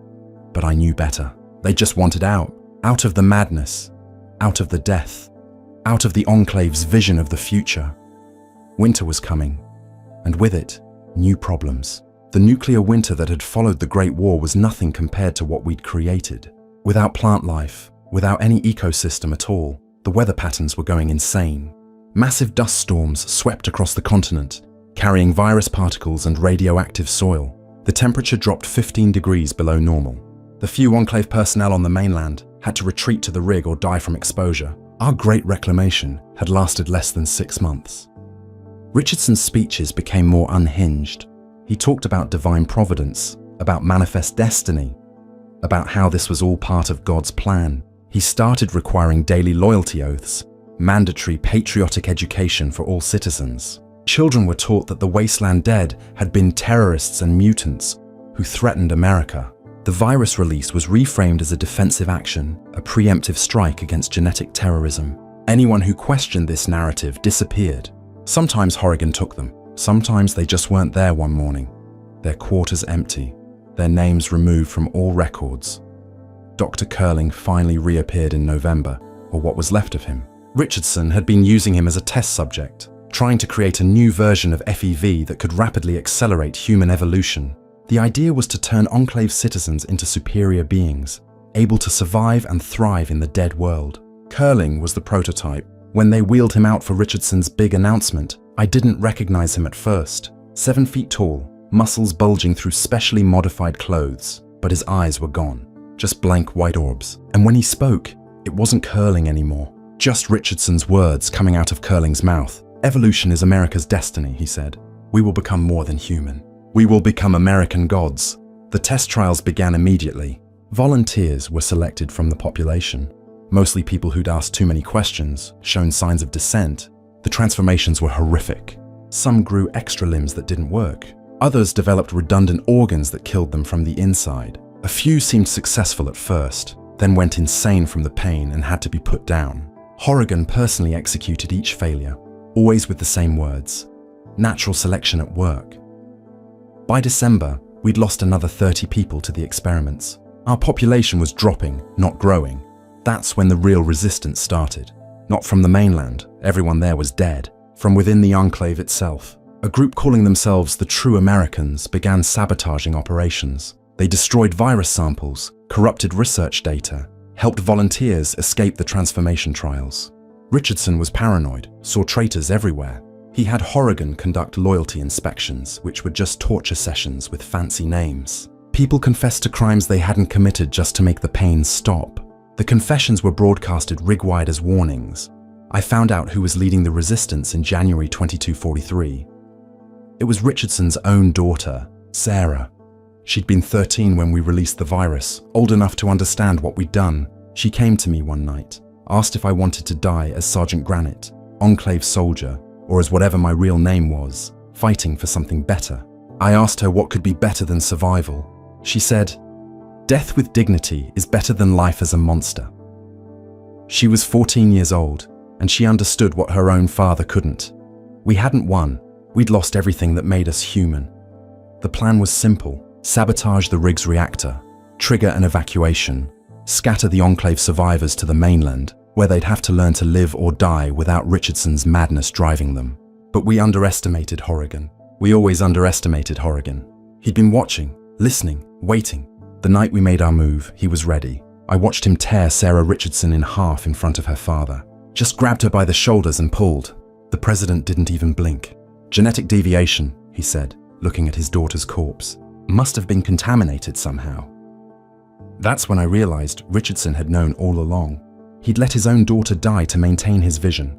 But I knew better. They just wanted out of the madness, out of the death, out of the Enclave's vision of the future. Winter was coming, and with it, new problems. The nuclear winter that had followed the Great War was nothing compared to what we'd created. Without plant life, without any ecosystem at all, the weather patterns were going insane. Massive dust storms swept across the continent, carrying virus particles and radioactive soil. The temperature dropped 15 degrees below normal. The few Enclave personnel on the mainland had to retreat to the rig or die from exposure. Our great reclamation had lasted less than 6 months. Richardson's speeches became more unhinged. He talked about divine providence, about manifest destiny, about how this was all part of God's plan. He started requiring daily loyalty oaths, mandatory patriotic education for all citizens. Children were taught that the wasteland dead had been terrorists and mutants who threatened America. The virus release was reframed as a defensive action, a preemptive strike against genetic terrorism. Anyone who questioned this narrative disappeared. Sometimes Horrigan took them. Sometimes they just weren't there one morning. Their quarters empty, their names removed from all records. Dr. Curling finally reappeared in November, or what was left of him. Richardson had been using him as a test subject, trying to create a new version of FEV that could rapidly accelerate human evolution. The idea was to turn Enclave citizens into superior beings, able to survive and thrive in the dead world. Curling was the prototype. When they wheeled him out for Richardson's big announcement, I didn't recognize him at first. 7 feet tall, muscles bulging through specially modified clothes, but his eyes were gone, just blank white orbs. And when he spoke, it wasn't Curling anymore, just Richardson's words coming out of Curling's mouth. Evolution is America's destiny, he said. We will become more than human. We will become American gods. The test trials began immediately. Volunteers were selected from the population, mostly people who'd asked too many questions, shown signs of dissent. The transformations were horrific. Some grew extra limbs that didn't work. Others developed redundant organs that killed them from the inside. A few seemed successful at first, then went insane from the pain and had to be put down. Horrigan personally executed each failure, always with the same words: natural selection at work. By December, we'd lost another 30 people to the experiments. Our population was dropping, not growing. That's when the real resistance started. Not from the mainland, everyone there was dead. From within the Enclave itself, a group calling themselves the True Americans began sabotaging operations. They destroyed virus samples, corrupted research data, helped volunteers escape the transformation trials. Richardson was paranoid, saw traitors everywhere. He had Horrigan conduct loyalty inspections, which were just torture sessions with fancy names. People confessed to crimes they hadn't committed just to make the pain stop. The confessions were broadcasted rig-wide as warnings. I found out who was leading the resistance in January 2243. It was Richardson's own daughter, Sarah. She'd been 13 when we released the virus, old enough to understand what we'd done. She came to me one night, asked if I wanted to die as Sergeant Granite, Enclave soldier, or as whatever my real name was, fighting for something better. I asked her what could be better than survival. She said, "Death with dignity is better than life as a monster." She was 14 years old, and she understood what her own father couldn't. We hadn't won. We'd lost everything that made us human. The plan was simple: sabotage the rig's reactor, trigger an evacuation, scatter the Enclave survivors to the mainland, where they'd have to learn to live or die without Richardson's madness driving them. But we underestimated Horrigan. We always underestimated Horrigan. He'd been watching, listening, waiting. The night we made our move, he was ready. I watched him tear Sarah Richardson in half in front of her father. Just grabbed her by the shoulders and pulled. The president didn't even blink. "Genetic deviation," he said, looking at his daughter's corpse. "Must have been contaminated somehow." That's when I realized Richardson had known all along. He'd let his own daughter die to maintain his vision.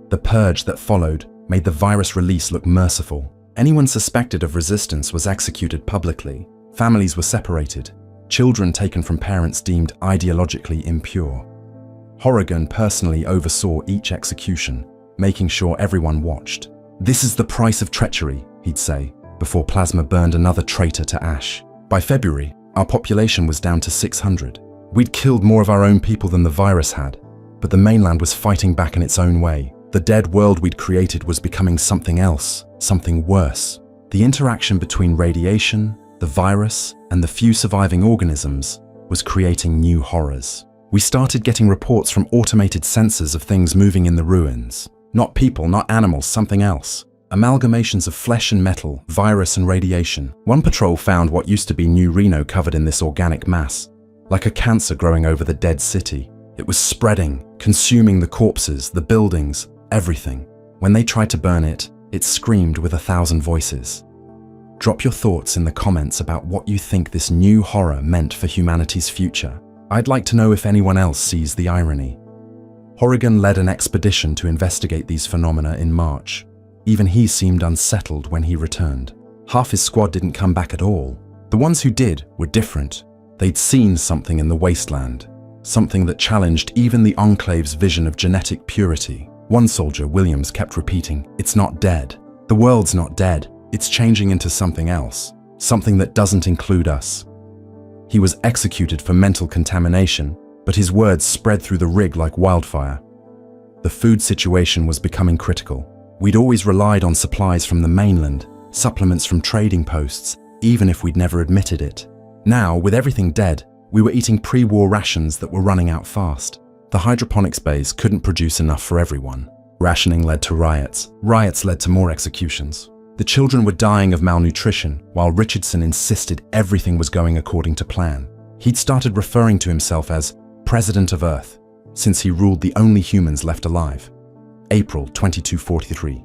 The purge that followed made the virus release look merciful. Anyone suspected of resistance was executed publicly. Families were separated. Children taken from parents deemed ideologically impure. Horrigan personally oversaw each execution, making sure everyone watched. "This is the price of treachery," he'd say, before plasma burned another traitor to ash. By February, our population was down to 600. We'd killed more of our own people than the virus had, but the mainland was fighting back in its own way. The dead world we'd created was becoming something else, something worse. The interaction between radiation, the virus, and the few surviving organisms was creating new horrors. We started getting reports from automated sensors of things moving in the ruins. Not people, not animals, something else. Amalgamations of flesh and metal, virus and radiation. One patrol found what used to be new Reno covered in this organic mass, like a cancer growing over the dead city. It was spreading, consuming the corpses, the buildings, everything. When they tried to burn it, it screamed with 1,000 voices. Drop your thoughts in the comments about what you think this new horror meant for humanity's future. I'd like to know if anyone else sees the irony. Horrigan led an expedition to investigate these phenomena in March. Even he seemed unsettled when he returned. Half his squad didn't come back at all. The ones who did were different. They'd seen something in the wasteland, something that challenged even the Enclave's vision of genetic purity. One soldier, Williams, kept repeating, "It's not dead. The world's not dead. It's changing into something else, something that doesn't include us." He was executed for mental contamination, but his words spread through the rig like wildfire. The food situation was becoming critical. We'd always relied on supplies from the mainland, supplements from trading posts, even if we'd never admitted it. Now, with everything dead, we were eating pre-war rations that were running out fast. The hydroponics bays couldn't produce enough for everyone. Rationing led to riots. Riots led to more executions. The children were dying of malnutrition, while Richardson insisted everything was going according to plan. He'd started referring to himself as President of Earth, since he ruled the only humans left alive. April 2243.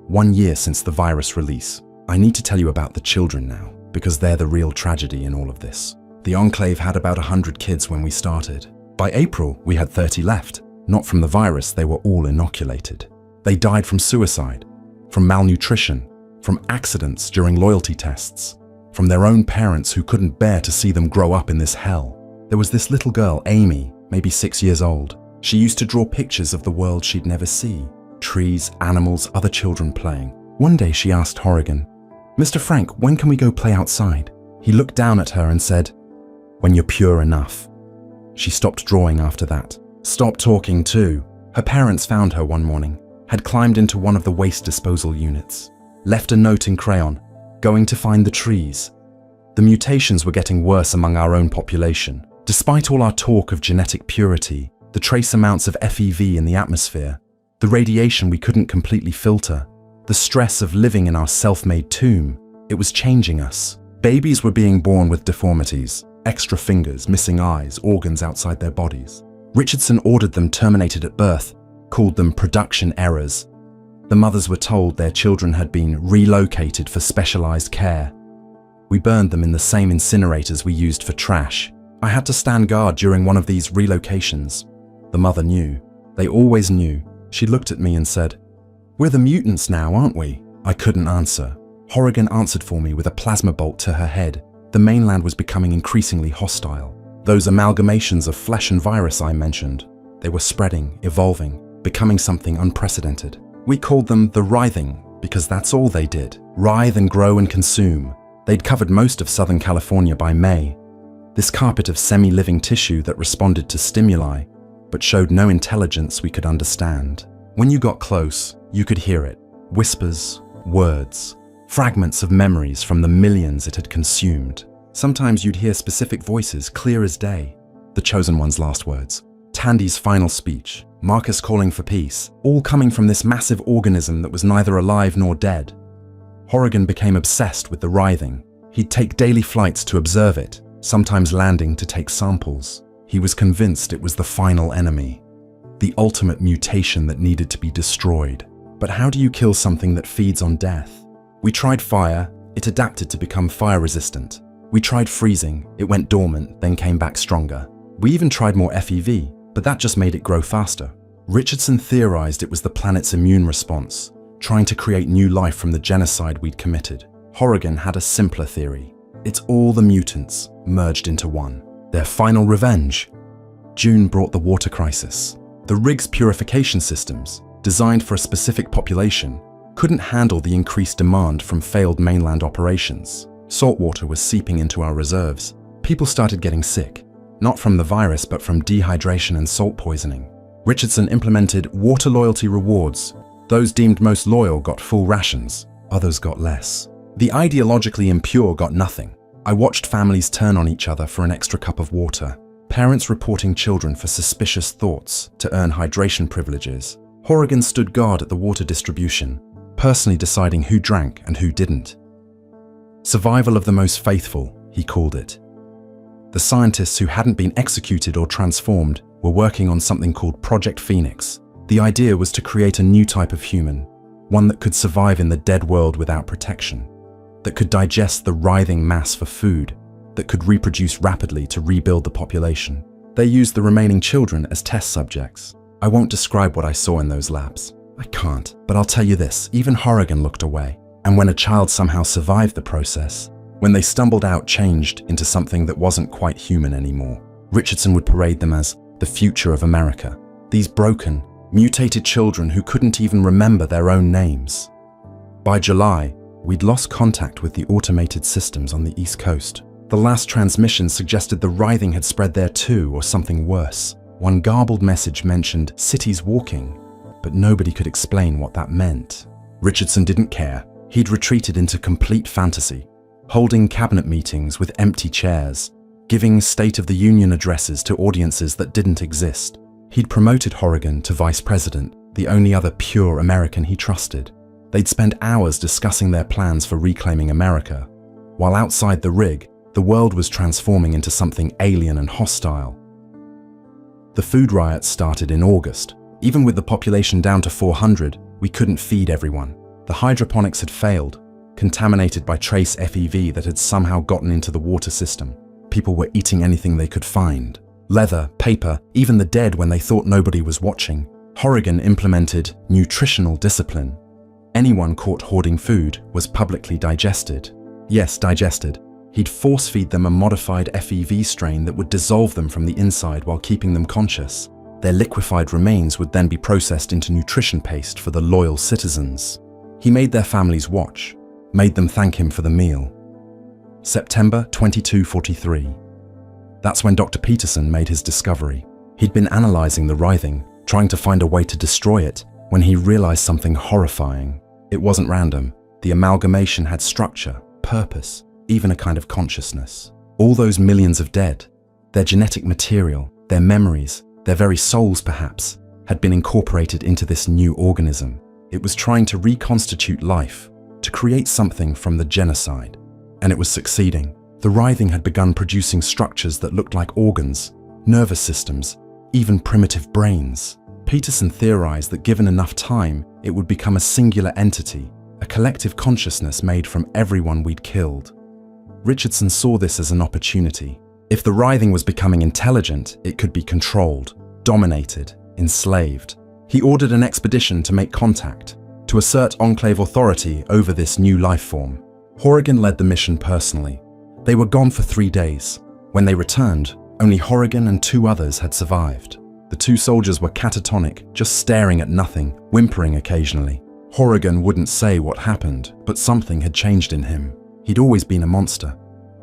1 year since the virus release. I need to tell you about the children now, because they're the real tragedy in all of this. The Enclave had about 100 kids when we started. By April, we had 30 left. Not from the virus, they were all inoculated. They died from suicide, from malnutrition, from accidents during loyalty tests, from their own parents who couldn't bear to see them grow up in this hell. There was this little girl, Amy, maybe 6 years old. She used to draw pictures of the world she'd never see. Trees, animals, other children playing. One day she asked Horrigan, "Mr. Frank, when can we go play outside?" He looked down at her and said, "When you're pure enough." She stopped drawing after that. Stopped talking too. Her parents found her one morning, had climbed into one of the waste disposal units, left a note in crayon, going to find the trees. The mutations were getting worse among our own population. Despite all our talk of genetic purity, the trace amounts of FEV in the atmosphere, the radiation we couldn't completely filter, the stress of living in our self-made tomb, it was changing us. Babies were being born with deformities, extra fingers, missing eyes, organs outside their bodies. Richardson ordered them terminated at birth, called them production errors. The mothers were told their children had been relocated for specialized care. We burned them in the same incinerators we used for trash. I had to stand guard during one of these relocations. The mother knew. They always knew. She looked at me and said, "We're the mutants now, aren't we?" I couldn't answer. Horrigan answered for me with a plasma bolt to her head. The mainland was becoming increasingly hostile. Those amalgamations of flesh and virus I mentioned, they were spreading, evolving, becoming something unprecedented. We called them the writhing because that's all they did. Writhe and grow and consume. They'd covered most of Southern California by May. This carpet of semi-living tissue that responded to stimuli, but showed no intelligence we could understand. When you got close, you could hear it. Whispers, words, fragments of memories from the millions it had consumed. Sometimes you'd hear specific voices clear as day. The Chosen One's last words. Tandy's final speech, Marcus calling for peace, all coming from this massive organism that was neither alive nor dead. Horrigan became obsessed with the writhing. He'd take daily flights to observe it, sometimes landing to take samples. He was convinced it was the final enemy, the ultimate mutation that needed to be destroyed. But how do you kill something that feeds on death? We tried fire, it adapted to become fire-resistant. We tried freezing, it went dormant, then came back stronger. We even tried more FEV, but that just made it grow faster. Richardson theorized it was the planet's immune response, trying to create new life from the genocide we'd committed. Horrigan had a simpler theory. It's all the mutants merged into one. Their final revenge. June brought the water crisis. The rig's purification systems, designed for a specific population, couldn't handle the increased demand from failed mainland operations. Saltwater was seeping into our reserves. People started getting sick, not from the virus but from dehydration and salt poisoning. Richardson implemented water loyalty rewards. Those deemed most loyal got full rations, others got less. The ideologically impure got nothing. I watched families turn on each other for an extra cup of water, parents reporting children for suspicious thoughts to earn hydration privileges. Horrigan stood guard at the water distribution, personally deciding who drank and who didn't. Survival of the most faithful, he called it. The scientists who hadn't been executed or transformed were working on something called Project Phoenix. The idea was to create a new type of human, one that could survive in the dead world without protection, that could digest the writhing mass for food, that could reproduce rapidly to rebuild the population. They used the remaining children as test subjects. I won't describe what I saw in those labs. I can't, but I'll tell you this, even Horrigan looked away. And when a child somehow survived the process, when they stumbled out changed into something that wasn't quite human anymore, Richardson would parade them as the future of America. These broken, mutated children who couldn't even remember their own names. By July, we'd lost contact with the automated systems on the East Coast. The last transmission suggested the writhing had spread there too, or something worse. One garbled message mentioned cities walking, but nobody could explain what that meant. Richardson didn't care. He'd retreated into complete fantasy, holding cabinet meetings with empty chairs, giving State of the Union addresses to audiences that didn't exist. He'd promoted Horrigan to vice president, the only other pure American he trusted. They'd spend hours discussing their plans for reclaiming America, while outside the rig, the world was transforming into something alien and hostile. The food riots started in August. Even with the population down to 400, we couldn't feed everyone. The hydroponics had failed, contaminated by trace FEV that had somehow gotten into the water system. People were eating anything they could find. Leather, paper, even the dead when they thought nobody was watching. Horrigan implemented nutritional discipline. Anyone caught hoarding food was publicly digested. Yes, digested. He'd force-feed them a modified FEV strain that would dissolve them from the inside while keeping them conscious. Their liquefied remains would then be processed into nutrition paste for the loyal citizens. He made their families watch, made them thank him for the meal. September 2243. That's when Dr. Peterson made his discovery. He'd been analyzing the writhing, trying to find a way to destroy it, when he realized something horrifying. It wasn't random. The amalgamation had structure, purpose, even a kind of consciousness. All those millions of dead, their genetic material, their memories, their very souls perhaps, had been incorporated into this new organism. It was trying to reconstitute life, to create something from the genocide. And it was succeeding. The writhing had begun producing structures that looked like organs, nervous systems, even primitive brains. Peterson theorized that given enough time, it would become a singular entity, a collective consciousness made from everyone we'd killed. Richardson saw this as an opportunity. If the writhing was becoming intelligent, it could be controlled, dominated, enslaved. He ordered an expedition to make contact, to assert Enclave authority over this new life form. Horrigan led the mission personally. They were gone for 3 days. When they returned, only Horrigan and 2 others had survived. The 2 soldiers were catatonic, just staring at nothing, whimpering occasionally. Horrigan wouldn't say what happened, but something had changed in him. He'd always been a monster,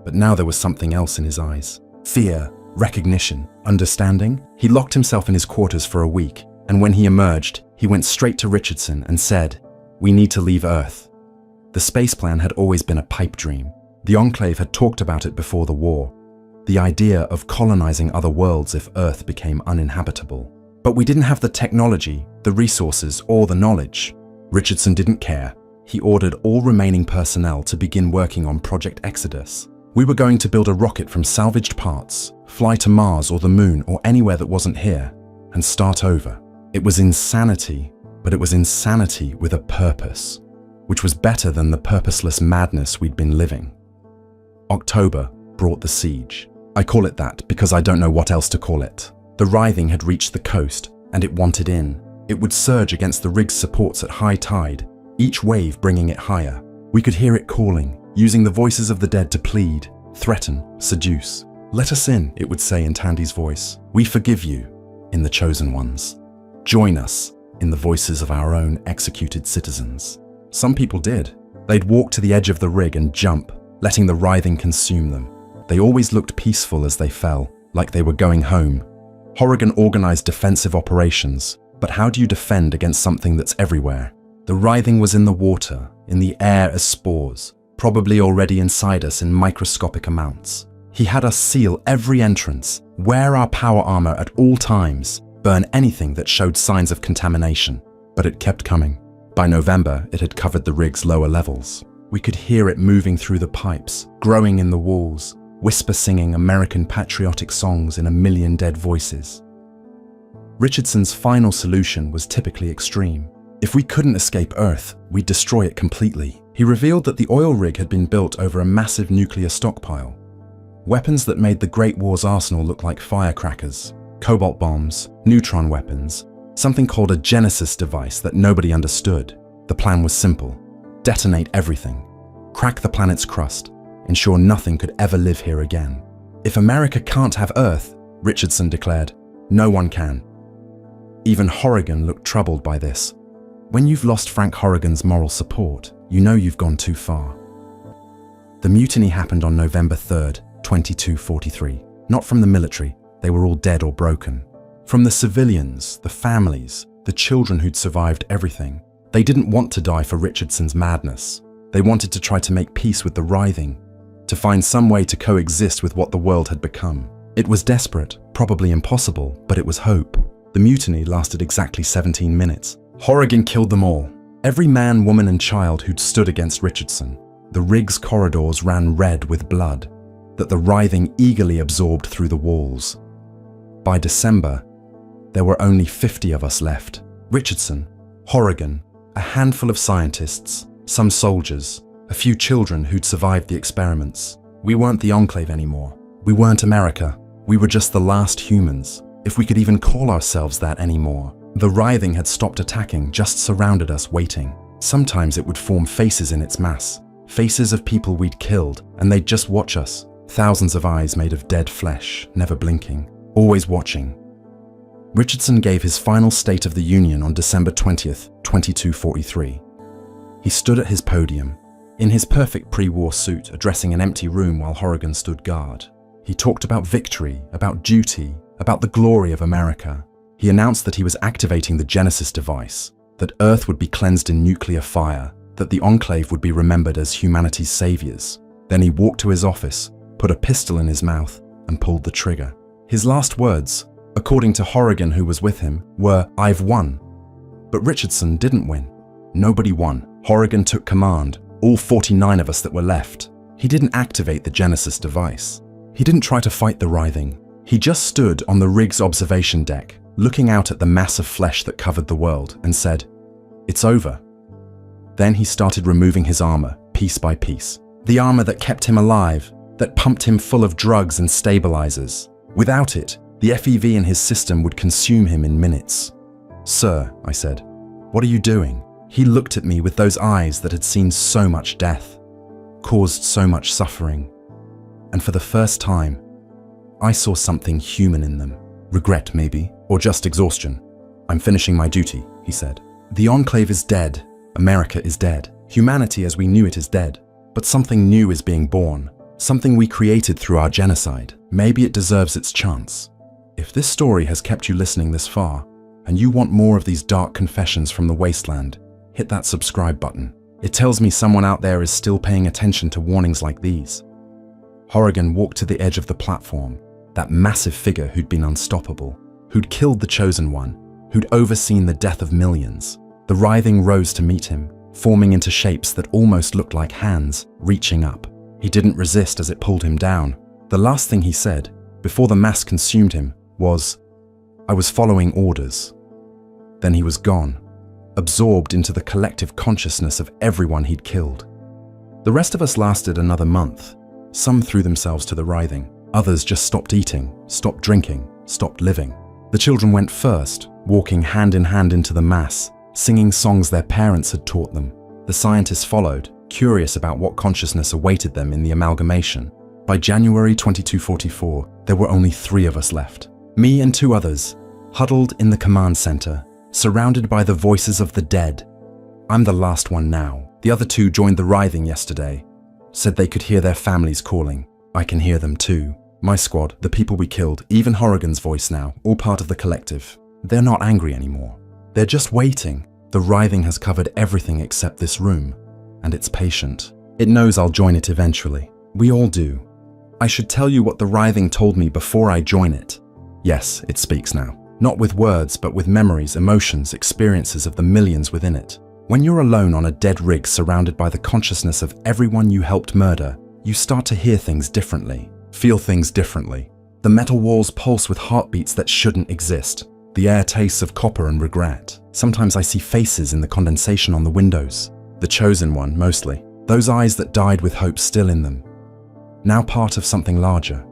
but now there was something else in his eyes. Fear, recognition, understanding. He locked himself in his quarters for a week, and when he emerged, he went straight to Richardson and said, "We need to leave Earth." The space plan had always been a pipe dream. The Enclave had talked about it before the war. the idea of colonizing other worlds if Earth became uninhabitable. But we didn't have the technology, the resources, or the knowledge. Richardson didn't care. He ordered all remaining personnel to begin working on Project Exodus. We were going to build a rocket from salvaged parts, fly to Mars or the Moon or anywhere that wasn't here, and start over. It was insanity, but it was insanity with a purpose, which was better than the purposeless madness we'd been living. October brought the siege. I call it that because I don't know what else to call it. The writhing had reached the coast, and it wanted in. It would surge against the rig's supports at high tide, each wave bringing it higher. We could hear it calling, using the voices of the dead to plead, threaten, seduce. "Let us in," it would say in Tandy's voice. "We forgive you," in the chosen ones. "Join us," in the voices of our own executed citizens. Some people did. They'd walk to the edge of the rig and jump, letting the writhing consume them. They always looked peaceful as they fell, like they were going home. Horrigan organized defensive operations, but how do you defend against something that's everywhere? The writhing was in the water, in the air as spores, probably already inside us in microscopic amounts. He had us seal every entrance, wear our power armor at all times, burn anything that showed signs of contamination. But it kept coming. By November, it had covered the rig's lower levels. We could hear it moving through the pipes, growing in the walls, whisper singing American patriotic songs in a million dead voices. Richardson's final solution was typically extreme. If we couldn't escape Earth, we'd destroy it completely. He revealed that the oil rig had been built over a massive nuclear stockpile. Weapons that made the Great War's arsenal look like firecrackers, cobalt bombs, neutron weapons, something called a Genesis device that nobody understood. The plan was simple: detonate everything, crack the planet's crust, ensure nothing could ever live here again. If America can't have Earth, Richardson declared, no one can. Even Horrigan looked troubled by this. When you've lost Frank Horrigan's moral support, you know you've gone too far. The mutiny happened on November 3rd, 2243. Not from the military, they were all dead or broken. From the civilians, the families, the children who'd survived everything. They didn't want to die for Richardson's madness. They wanted to try to make peace with the writhing, to find some way to coexist with what the world had become. It was desperate, probably impossible, but it was hope. The mutiny lasted exactly 17 minutes. Horrigan killed them all. Every man, woman, and child who'd stood against Richardson. The rig's corridors ran red with blood that the writhing eagerly absorbed through the walls. By December, there were only 50 of us left. Richardson, Horrigan, a handful of scientists, some soldiers, a few children who'd survived the experiments. We weren't the Enclave anymore. We weren't America. We were just the last humans, if we could even call ourselves that anymore. The writhing had stopped attacking, just surrounded us waiting. Sometimes it would form faces in its mass, faces of people we'd killed, and they'd just watch us. Thousands of eyes made of dead flesh, never blinking, always watching. Richardson gave his final State of the Union on December 20th, 2243. He stood at his podium, in his perfect pre-war suit, addressing an empty room while Horrigan stood guard. He talked about victory, about duty, about the glory of America. He announced that he was activating the Genesis device, that Earth would be cleansed in nuclear fire, that the Enclave would be remembered as humanity's saviors. Then he walked to his office, put a pistol in his mouth, and pulled the trigger. His last words, according to Horrigan who was with him, were, "I've won." But Richardson didn't win. Nobody won. Horrigan took command, all 49 of us that were left. He didn't activate the Genesis device. He didn't try to fight the writhing. He just stood on the rig's observation deck, looking out at the mass of flesh that covered the world, and said, "It's over." Then he started removing his armor, piece by piece. The armor that kept him alive, that pumped him full of drugs and stabilizers. Without it, the FEV in his system would consume him in minutes. "Sir," I said, "what are you doing?" He looked at me with those eyes that had seen so much death, caused so much suffering. And for the first time, I saw something human in them. Regret, maybe, or just exhaustion. "I'm finishing my duty," he said. "The Enclave is dead. America is dead. Humanity as we knew it is dead. But something new is being born. Something we created through our genocide. Maybe it deserves its chance." If this story has kept you listening this far, and you want more of these dark confessions from the wasteland, hit that subscribe button. It tells me someone out there is still paying attention to warnings like these. Horrigan walked to the edge of the platform, that massive figure who'd been unstoppable, who'd killed the Chosen One, who'd overseen the death of millions. The writhing rose to meet him, forming into shapes that almost looked like hands reaching up. He didn't resist as it pulled him down. The last thing he said, before the mass consumed him, was, "I was following orders." Then he was gone, absorbed into the collective consciousness of everyone he'd killed. The rest of us lasted another month. Some threw themselves to the writhing. Others just stopped eating, stopped drinking, stopped living. The children went first, walking hand in hand into the mass, singing songs their parents had taught them. The scientists followed, curious about what consciousness awaited them in the amalgamation. By January 2244, there were only 3 of us left. Me and 2 others, huddled in the command center, surrounded by the voices of the dead. I'm the last one now. The other 2 joined the writhing yesterday, said they could hear their families calling. I can hear them too. My squad, the people we killed, even Horrigan's voice now, all part of the collective. They're not angry anymore. They're just waiting. The writhing has covered everything except this room, and it's patient. It knows I'll join it eventually. We all do. I should tell you what the writhing told me before I join it. Yes, it speaks now. Not with words, but with memories, emotions, experiences of the millions within it. When you're alone on a dead rig surrounded by the consciousness of everyone you helped murder, you start to hear things differently, feel things differently. The metal walls pulse with heartbeats that shouldn't exist. The air tastes of copper and regret. Sometimes I see faces in the condensation on the windows. The Chosen One, mostly. Those eyes that died with hope still in them. Now part of something larger.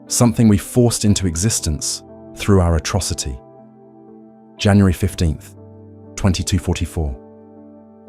Something we forced into existence through our atrocity. January 15th, 2244.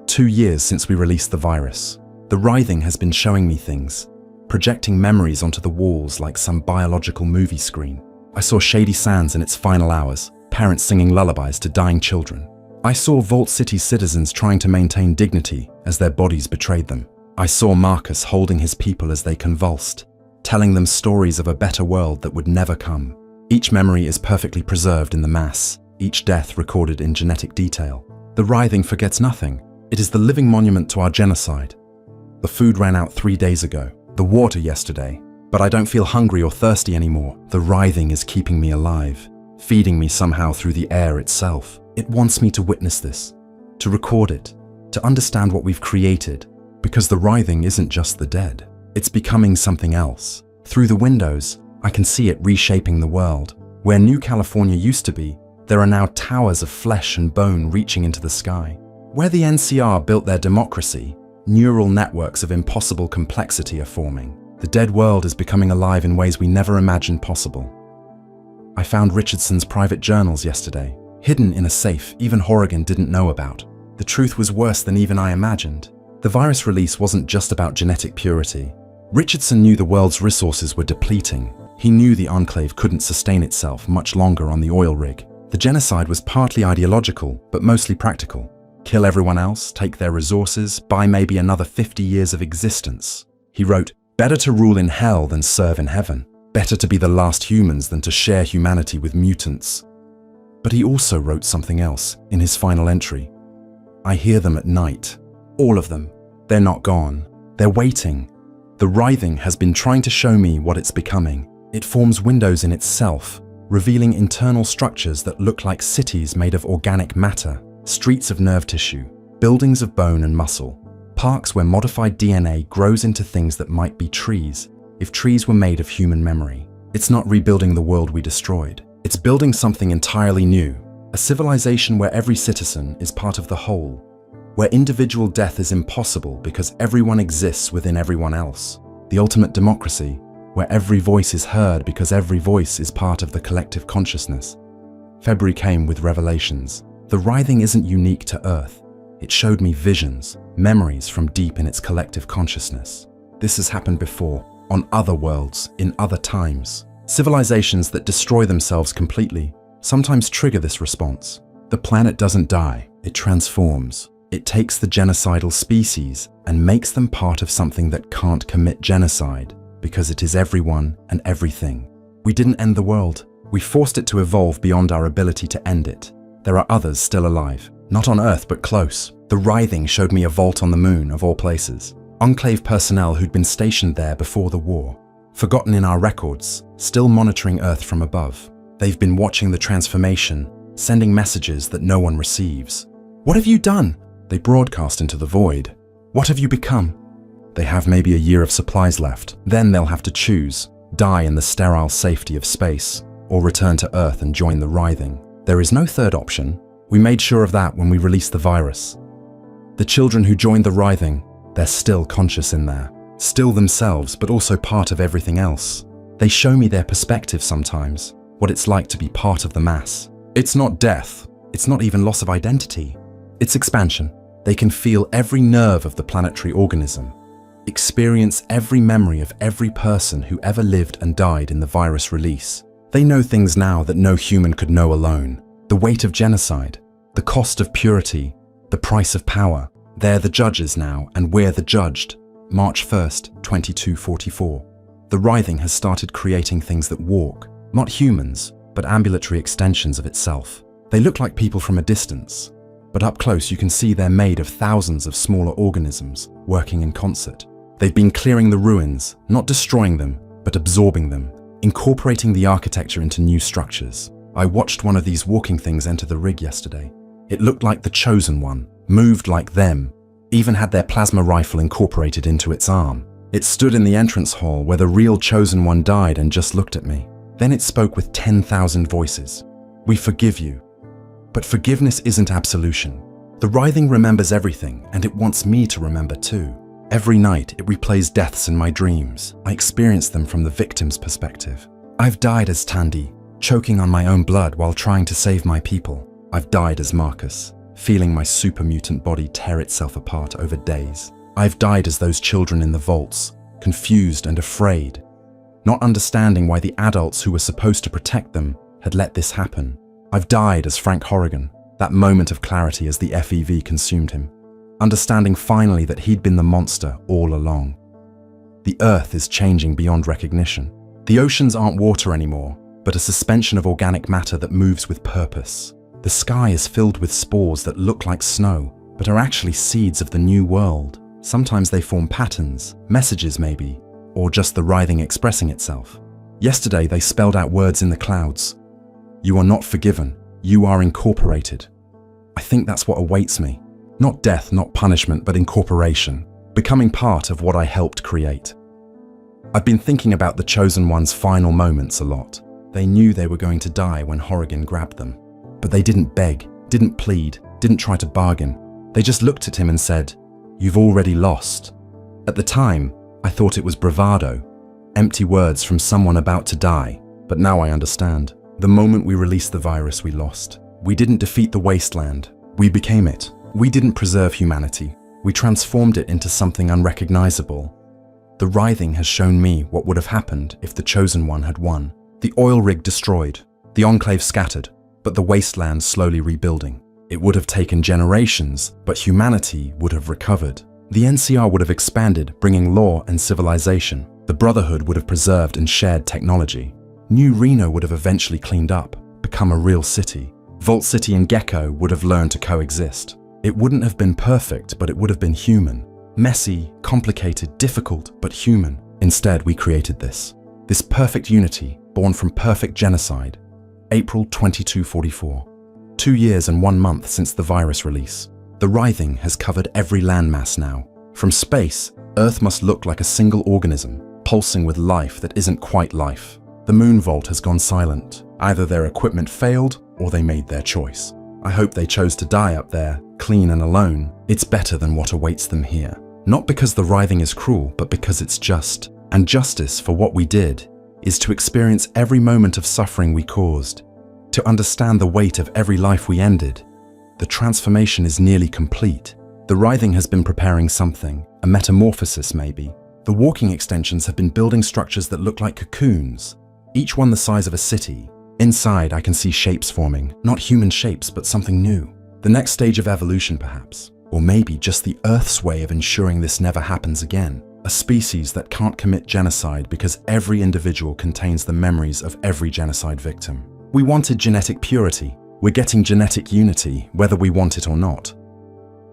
2 years since we released the virus. The writhing has been showing me things, projecting memories onto the walls like some biological movie screen. I saw Shady Sands in its final hours, parents singing lullabies to dying children. I saw Vault City's citizens trying to maintain dignity as their bodies betrayed them. I saw Marcus holding his people as they convulsed, telling them stories of a better world that would never come. Each memory is perfectly preserved in the mass, each death recorded in genetic detail. The writhing forgets nothing. It is the living monument to our genocide. The food ran out 3 days ago, the water yesterday, but I don't feel hungry or thirsty anymore. The writhing is keeping me alive, feeding me somehow through the air itself. It wants me to witness this, to record it, to understand what we've created, because the writhing isn't just the dead. It's becoming something else. Through the windows, I can see it reshaping the world. Where New California used to be, there are now towers of flesh and bone reaching into the sky. Where the NCR built their democracy, neural networks of impossible complexity are forming. The dead world is becoming alive in ways we never imagined possible. I found Richardson's private journals yesterday, hidden in a safe even Horrigan didn't know about. The truth was worse than even I imagined. The virus release wasn't just about genetic purity. Richardson knew the world's resources were depleting. He knew the Enclave couldn't sustain itself much longer on the oil rig. The genocide was partly ideological, but mostly practical. Kill everyone else, take their resources, buy maybe another 50 years of existence. He wrote, "Better to rule in hell than serve in heaven. Better to be the last humans than to share humanity with mutants." But he also wrote something else in his final entry. "I hear them at night. All of them. They're not gone. They're waiting. The writhing has been trying to show me what it's becoming. It forms windows in itself, revealing internal structures that look like cities made of organic matter. Streets of nerve tissue, buildings of bone and muscle, parks where modified DNA grows into things that might be trees, if trees were made of human memory. It's not rebuilding the world we destroyed. It's building something entirely new, a civilization where every citizen is part of the whole, where individual death is impossible because everyone exists within everyone else. The ultimate democracy, where every voice is heard because every voice is part of the collective consciousness. February came with revelations. The writhing isn't unique to Earth. It showed me visions, memories from deep in its collective consciousness. This has happened before, on other worlds, in other times. Civilizations that destroy themselves completely sometimes trigger this response. The planet doesn't die, it transforms. It takes the genocidal species and makes them part of something that can't commit genocide, because it is everyone and everything. We didn't end the world. We forced it to evolve beyond our ability to end it. There are others still alive, not on Earth but close. The writhing showed me a vault on the moon, of all places. Enclave personnel who'd been stationed there before the war. forgotten in our records, still monitoring Earth from above. They've been watching the transformation, sending messages that no one receives. What have you done? They broadcast into the void. What have you become? They have maybe a year of supplies left. Then they'll have to choose, die in the sterile safety of space, or return to Earth and join the writhing. There is no third option. We made sure of that when we released the virus. The children who joined the writhing, they're still conscious in there. Still themselves, but also part of everything else. They show me their perspective sometimes, what it's like to be part of the mass. It's not death. It's not even loss of identity. It's expansion. They can feel every nerve of the planetary organism, experience every memory of every person who ever lived and died in the virus release. They know things now that no human could know alone. The weight of genocide, the cost of purity, the price of power. They're the judges now, and we're the judged. March 1st, 2244. The writhing has started creating things that walk, not humans, but ambulatory extensions of itself. They look like people from a distance, but up close you can see they're made of thousands of smaller organisms working in concert. They've been clearing the ruins, not destroying them, but absorbing them, incorporating the architecture into new structures. I watched one of these walking things enter the rig yesterday. It looked like the chosen one, moved like them, even had their plasma rifle incorporated into its arm. It stood in the entrance hall where the real chosen one died and just looked at me. Then it spoke with 10,000 voices. We forgive you. But forgiveness isn't absolution. The writhing remembers everything, and it wants me to remember too. Every night, it replays deaths in my dreams. I experience them from the victim's perspective. I've died as Tandy, choking on my own blood while trying to save my people. I've died as Marcus, feeling my super mutant body tear itself apart over days. I've died as those children in the vaults, confused and afraid, not understanding why the adults who were supposed to protect them had let this happen. I've died as Frank Horrigan, that moment of clarity as the FEV consumed him, understanding finally that he'd been the monster all along. The Earth is changing beyond recognition. The oceans aren't water anymore, but a suspension of organic matter that moves with purpose. The sky is filled with spores that look like snow, but are actually seeds of the new world. Sometimes they form patterns, messages maybe, or just the writhing expressing itself. Yesterday they spelled out words in the clouds. You are not forgiven, you are incorporated. I think that's what awaits me. Not death, not punishment, but incorporation, becoming part of what I helped create. I've been thinking about the Chosen One's final moments a lot. They knew they were going to die when Horrigan grabbed them. But they didn't beg, didn't plead, didn't try to bargain. They just looked at him and said, "You've already lost." At the time, I thought it was bravado, empty words from someone about to die. But now I understand. The moment we released the virus, we lost. We didn't defeat the wasteland. We became it. We didn't preserve humanity. We transformed it into something unrecognizable. The writhing has shown me what would have happened if the Chosen One had won. The oil rig destroyed, the Enclave scattered, but the wasteland slowly rebuilding. It would have taken generations, but humanity would have recovered. The NCR would have expanded, bringing law and civilization. The Brotherhood would have preserved and shared technology. New Reno would have eventually cleaned up, become a real city. Vault City and Gecko would have learned to coexist. It wouldn't have been perfect, but it would have been human. Messy, complicated, difficult, but human. Instead, we created this. This perfect unity, born from perfect genocide. April 2244. 2 years and 1 month since the virus release. The writhing has covered every landmass now. From space, Earth must look like a single organism, pulsing with life that isn't quite life. The moon vault has gone silent. Either their equipment failed, or they made their choice. I hope they chose to die up there, clean and alone. It's better than what awaits them here. Not because the writhing is cruel, but because it's just. And justice for what we did is to experience every moment of suffering we caused, to understand the weight of every life we ended. The transformation is nearly complete. The writhing has been preparing something, a metamorphosis maybe. The walking extensions have been building structures that look like cocoons, each one the size of a city. Inside, I can see shapes forming, not human shapes, but something new. The next stage of evolution, perhaps. Or maybe just the Earth's way of ensuring this never happens again. A species that can't commit genocide because every individual contains the memories of every genocide victim. We wanted genetic purity. We're getting genetic unity, whether we want it or not.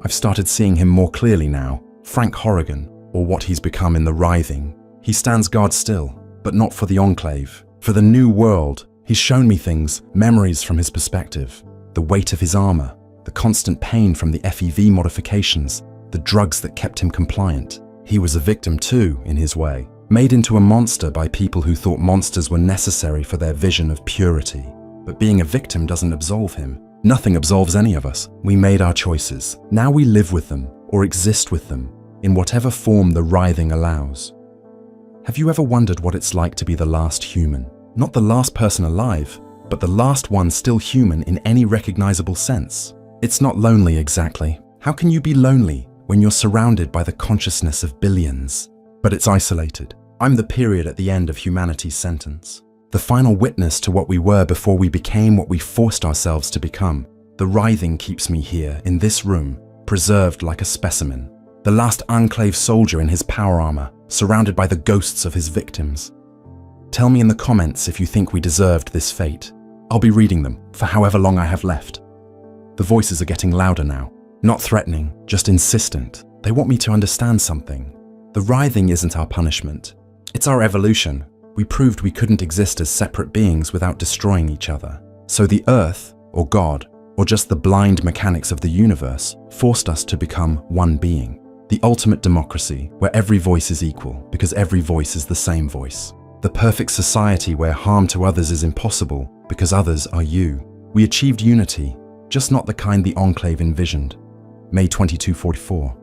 I've started seeing him more clearly now. Frank Horrigan, or what he's become in the writhing. He stands guard still, but not for the Enclave. For the new world, he's shown me things, memories from his perspective, the weight of his armor, the constant pain from the FEV modifications, the drugs that kept him compliant. He was a victim too, in his way, made into a monster by people who thought monsters were necessary for their vision of purity. But being a victim doesn't absolve him. Nothing absolves any of us. We made our choices. Now we live with them, or exist with them, in whatever form the writhing allows. Have you ever wondered what it's like to be the last human? Not the last person alive, but the last one still human in any recognizable sense. It's not lonely exactly. How can you be lonely when you're surrounded by the consciousness of billions? But it's isolated. I'm the period at the end of humanity's sentence. The final witness to what we were before we became what we forced ourselves to become. The writhing keeps me here, in this room, preserved like a specimen. The last Enclave soldier in his power armor, surrounded by the ghosts of his victims. Tell me in the comments if you think we deserved this fate. I'll be reading them for however long I have left. The voices are getting louder now. Not threatening, just insistent. They want me to understand something. The writhing isn't our punishment. It's our evolution. We proved we couldn't exist as separate beings without destroying each other. So the Earth, or God, or just the blind mechanics of the universe, forced us to become one being. The ultimate democracy, where every voice is equal, because every voice is the same voice. The perfect society where harm to others is impossible, because others are you. We achieved unity, just not the kind the Enclave envisioned. May 2244.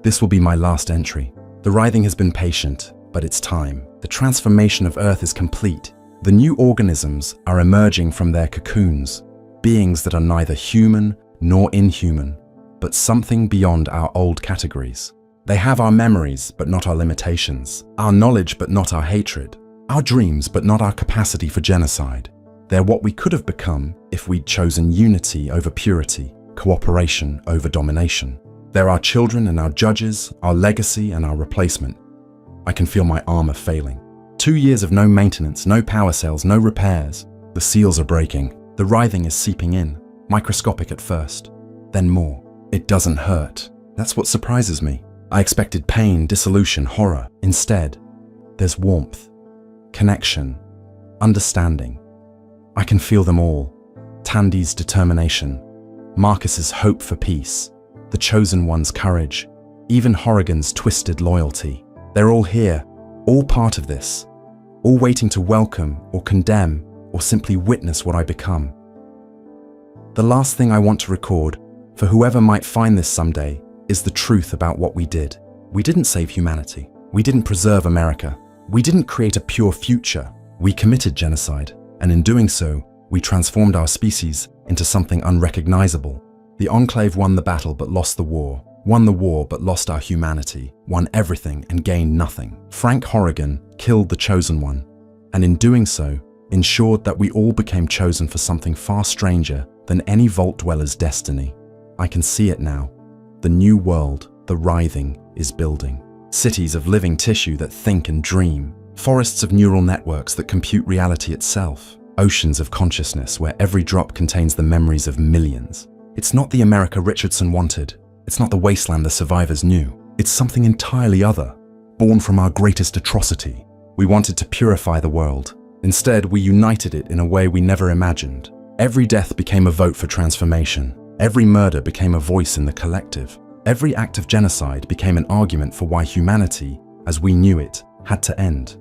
This will be my last entry. The writhing has been patient, but it's time. The transformation of Earth is complete. The new organisms are emerging from their cocoons, beings that are neither human nor inhuman, but something beyond our old categories. They have our memories, but not our limitations, our knowledge, but not our hatred, our dreams, but not our capacity for genocide. They're what we could have become if we'd chosen unity over purity, cooperation over domination. They're our children and our judges, our legacy and our replacement. I can feel my armor failing. 2 years of no maintenance, no power cells, no repairs. The seals are breaking. The writhing is seeping in, microscopic at first, then more. It doesn't hurt. That's what surprises me. I expected pain, dissolution, horror. Instead, there's warmth, connection, understanding. I can feel them all. Tandy's determination, Marcus's hope for peace, the chosen one's courage, even Horrigan's twisted loyalty. They're all here, all part of this, all waiting to welcome or condemn or simply witness what I become. The last thing I want to record, for whoever might find this someday, is the truth about what we did. We didn't save humanity. We didn't preserve America. We didn't create a pure future. We committed genocide, and in doing so, we transformed our species into something unrecognizable. The Enclave won the battle but lost the war. Won the war but lost our humanity, won everything and gained nothing. Frank Horrigan killed the chosen one, and in doing so, ensured that we all became chosen for something far stranger than any vault dweller's destiny. I can see it now. The new world, the writhing, is building. Cities of living tissue that think and dream. Forests of neural networks that compute reality itself. Oceans of consciousness where every drop contains the memories of millions. It's not the America Richardson wanted. It's not the wasteland the survivors knew. It's something entirely other, born from our greatest atrocity. We wanted to purify the world. Instead, we united it in a way we never imagined. Every death became a vote for transformation. Every murder became a voice in the collective. Every act of genocide became an argument for why humanity, as we knew it, had to end.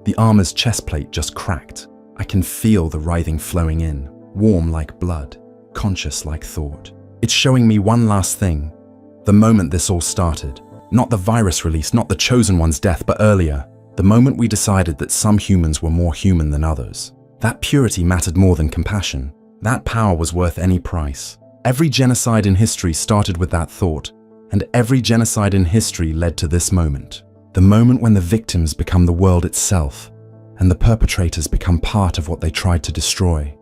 The armor's chest plate just cracked. I can feel the writhing flowing in, warm like blood, conscious like thought. It's showing me one last thing. The moment this all started, not the virus release, not the chosen one's death, but earlier, the moment we decided that some humans were more human than others. That purity mattered more than compassion. That power was worth any price. Every genocide in history started with that thought, and every genocide in history led to this moment. The moment when the victims become the world itself, and the perpetrators become part of what they tried to destroy.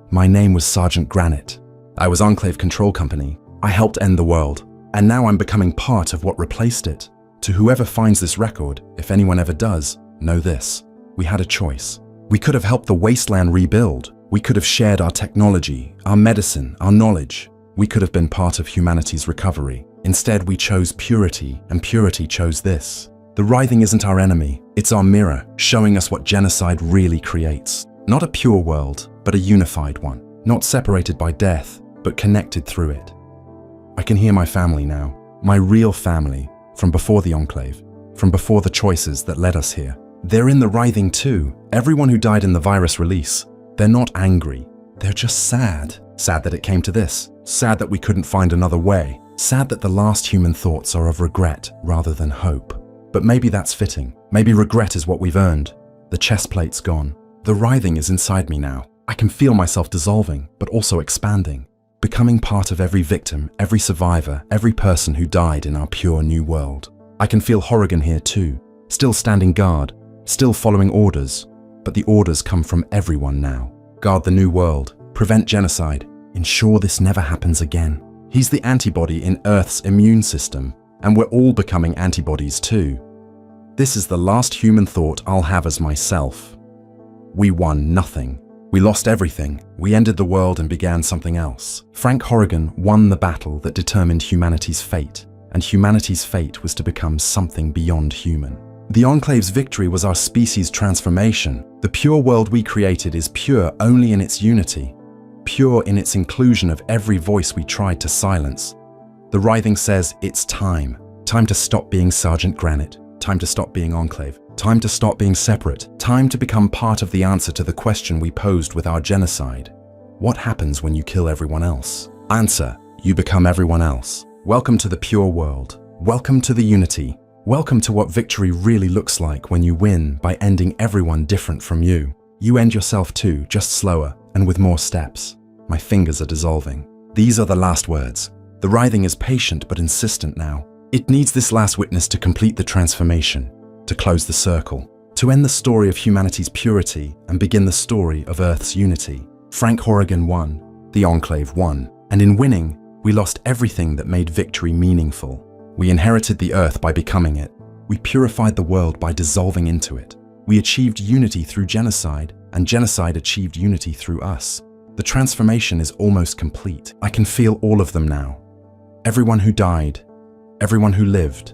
My name was Sergeant Granite. I was Enclave Control Company. I helped end the world. And now I'm becoming part of what replaced it. To whoever finds this record, if anyone ever does, know this. We had a choice. We could have helped the wasteland rebuild. We could have shared our technology, our medicine, our knowledge. We could have been part of humanity's recovery. Instead, we chose purity, and purity chose this. The writhing isn't our enemy, it's our mirror, showing us what genocide really creates. Not a pure world, but a unified one. Not separated by death, but connected through it. I can hear my family now, my real family, from before the Enclave, from before the choices that led us here. They're in the writhing too, everyone who died in the virus release. They're not angry, they're just sad. Sad that it came to this, sad that we couldn't find another way, sad that the last human thoughts are of regret rather than hope. But maybe that's fitting, maybe regret is what we've earned. The chest plate's gone, the writhing is inside me now. I can feel myself dissolving, but also expanding, becoming part of every victim, every survivor, every person who died in our pure new world. I can feel Horrigan here too, still standing guard, still following orders, but the orders come from everyone now. Guard the new world, prevent genocide, ensure this never happens again. He's the antibody in Earth's immune system, and we're all becoming antibodies too. This is the last human thought I'll have as myself. We won nothing. We lost everything. We ended the world and began something else. Frank Horrigan won the battle that determined humanity's fate, and humanity's fate was to become something beyond human. The Enclave's victory was our species' transformation. The pure world we created is pure only in its unity, pure in its inclusion of every voice we tried to silence. The writhing says it's time. Time to stop being Sergeant Granite. Time to stop being Enclave. Time to stop being separate. Time to become part of the answer to the question we posed with our genocide. What happens when you kill everyone else? Answer: you become everyone else. Welcome to the pure world. Welcome to the unity. Welcome to what victory really looks like when you win by ending everyone different from you. You end yourself too, just slower and with more steps. My fingers are dissolving. These are the last words. The writhing is patient but insistent now. It needs this last witness to complete the transformation, to close the circle, to end the story of humanity's purity and begin the story of Earth's unity. Frank Horrigan won, the Enclave won, and in winning, we lost everything that made victory meaningful. We inherited the Earth by becoming it. We purified the world by dissolving into it. We achieved unity through genocide, and genocide achieved unity through us. The transformation is almost complete. I can feel all of them now. Everyone who died, everyone who lived,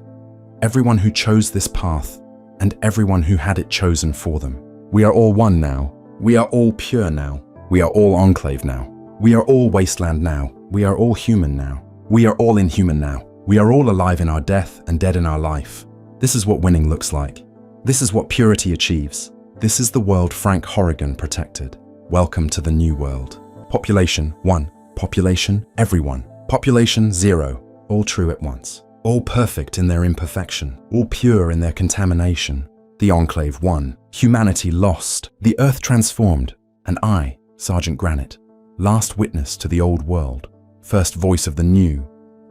everyone who chose this path, and everyone who had it chosen for them. We are all one now. We are all pure now. We are all Enclave now. We are all wasteland now. We are all human now. We are all inhuman now. We are all alive in our death and dead in our life. This is what winning looks like. This is what purity achieves. This is the world Frank Horrigan protected. Welcome to the new world. Population 1. Population everyone. Population 0. All true at once. All perfect in their imperfection. All pure in their contamination. The Enclave won. Humanity lost. The Earth transformed. And I, Sergeant Granite, last witness to the old world, first voice of the new,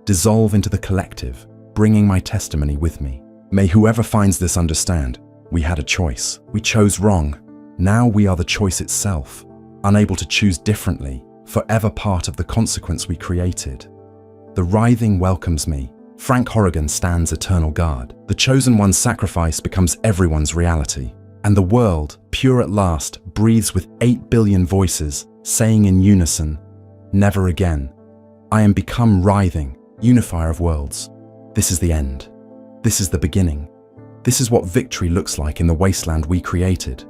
dissolve into the collective, bringing my testimony with me. May whoever finds this understand, we had a choice. We chose wrong. Now we are the choice itself, unable to choose differently, forever part of the consequence we created. The writhing welcomes me. Frank Horrigan stands eternal guard. The chosen one's sacrifice becomes everyone's reality. And the world, pure at last, breathes with 8 billion voices, saying in unison, never again. I am become writhing, unifier of worlds. This is the end. This is the beginning. This is what victory looks like in the wasteland we created.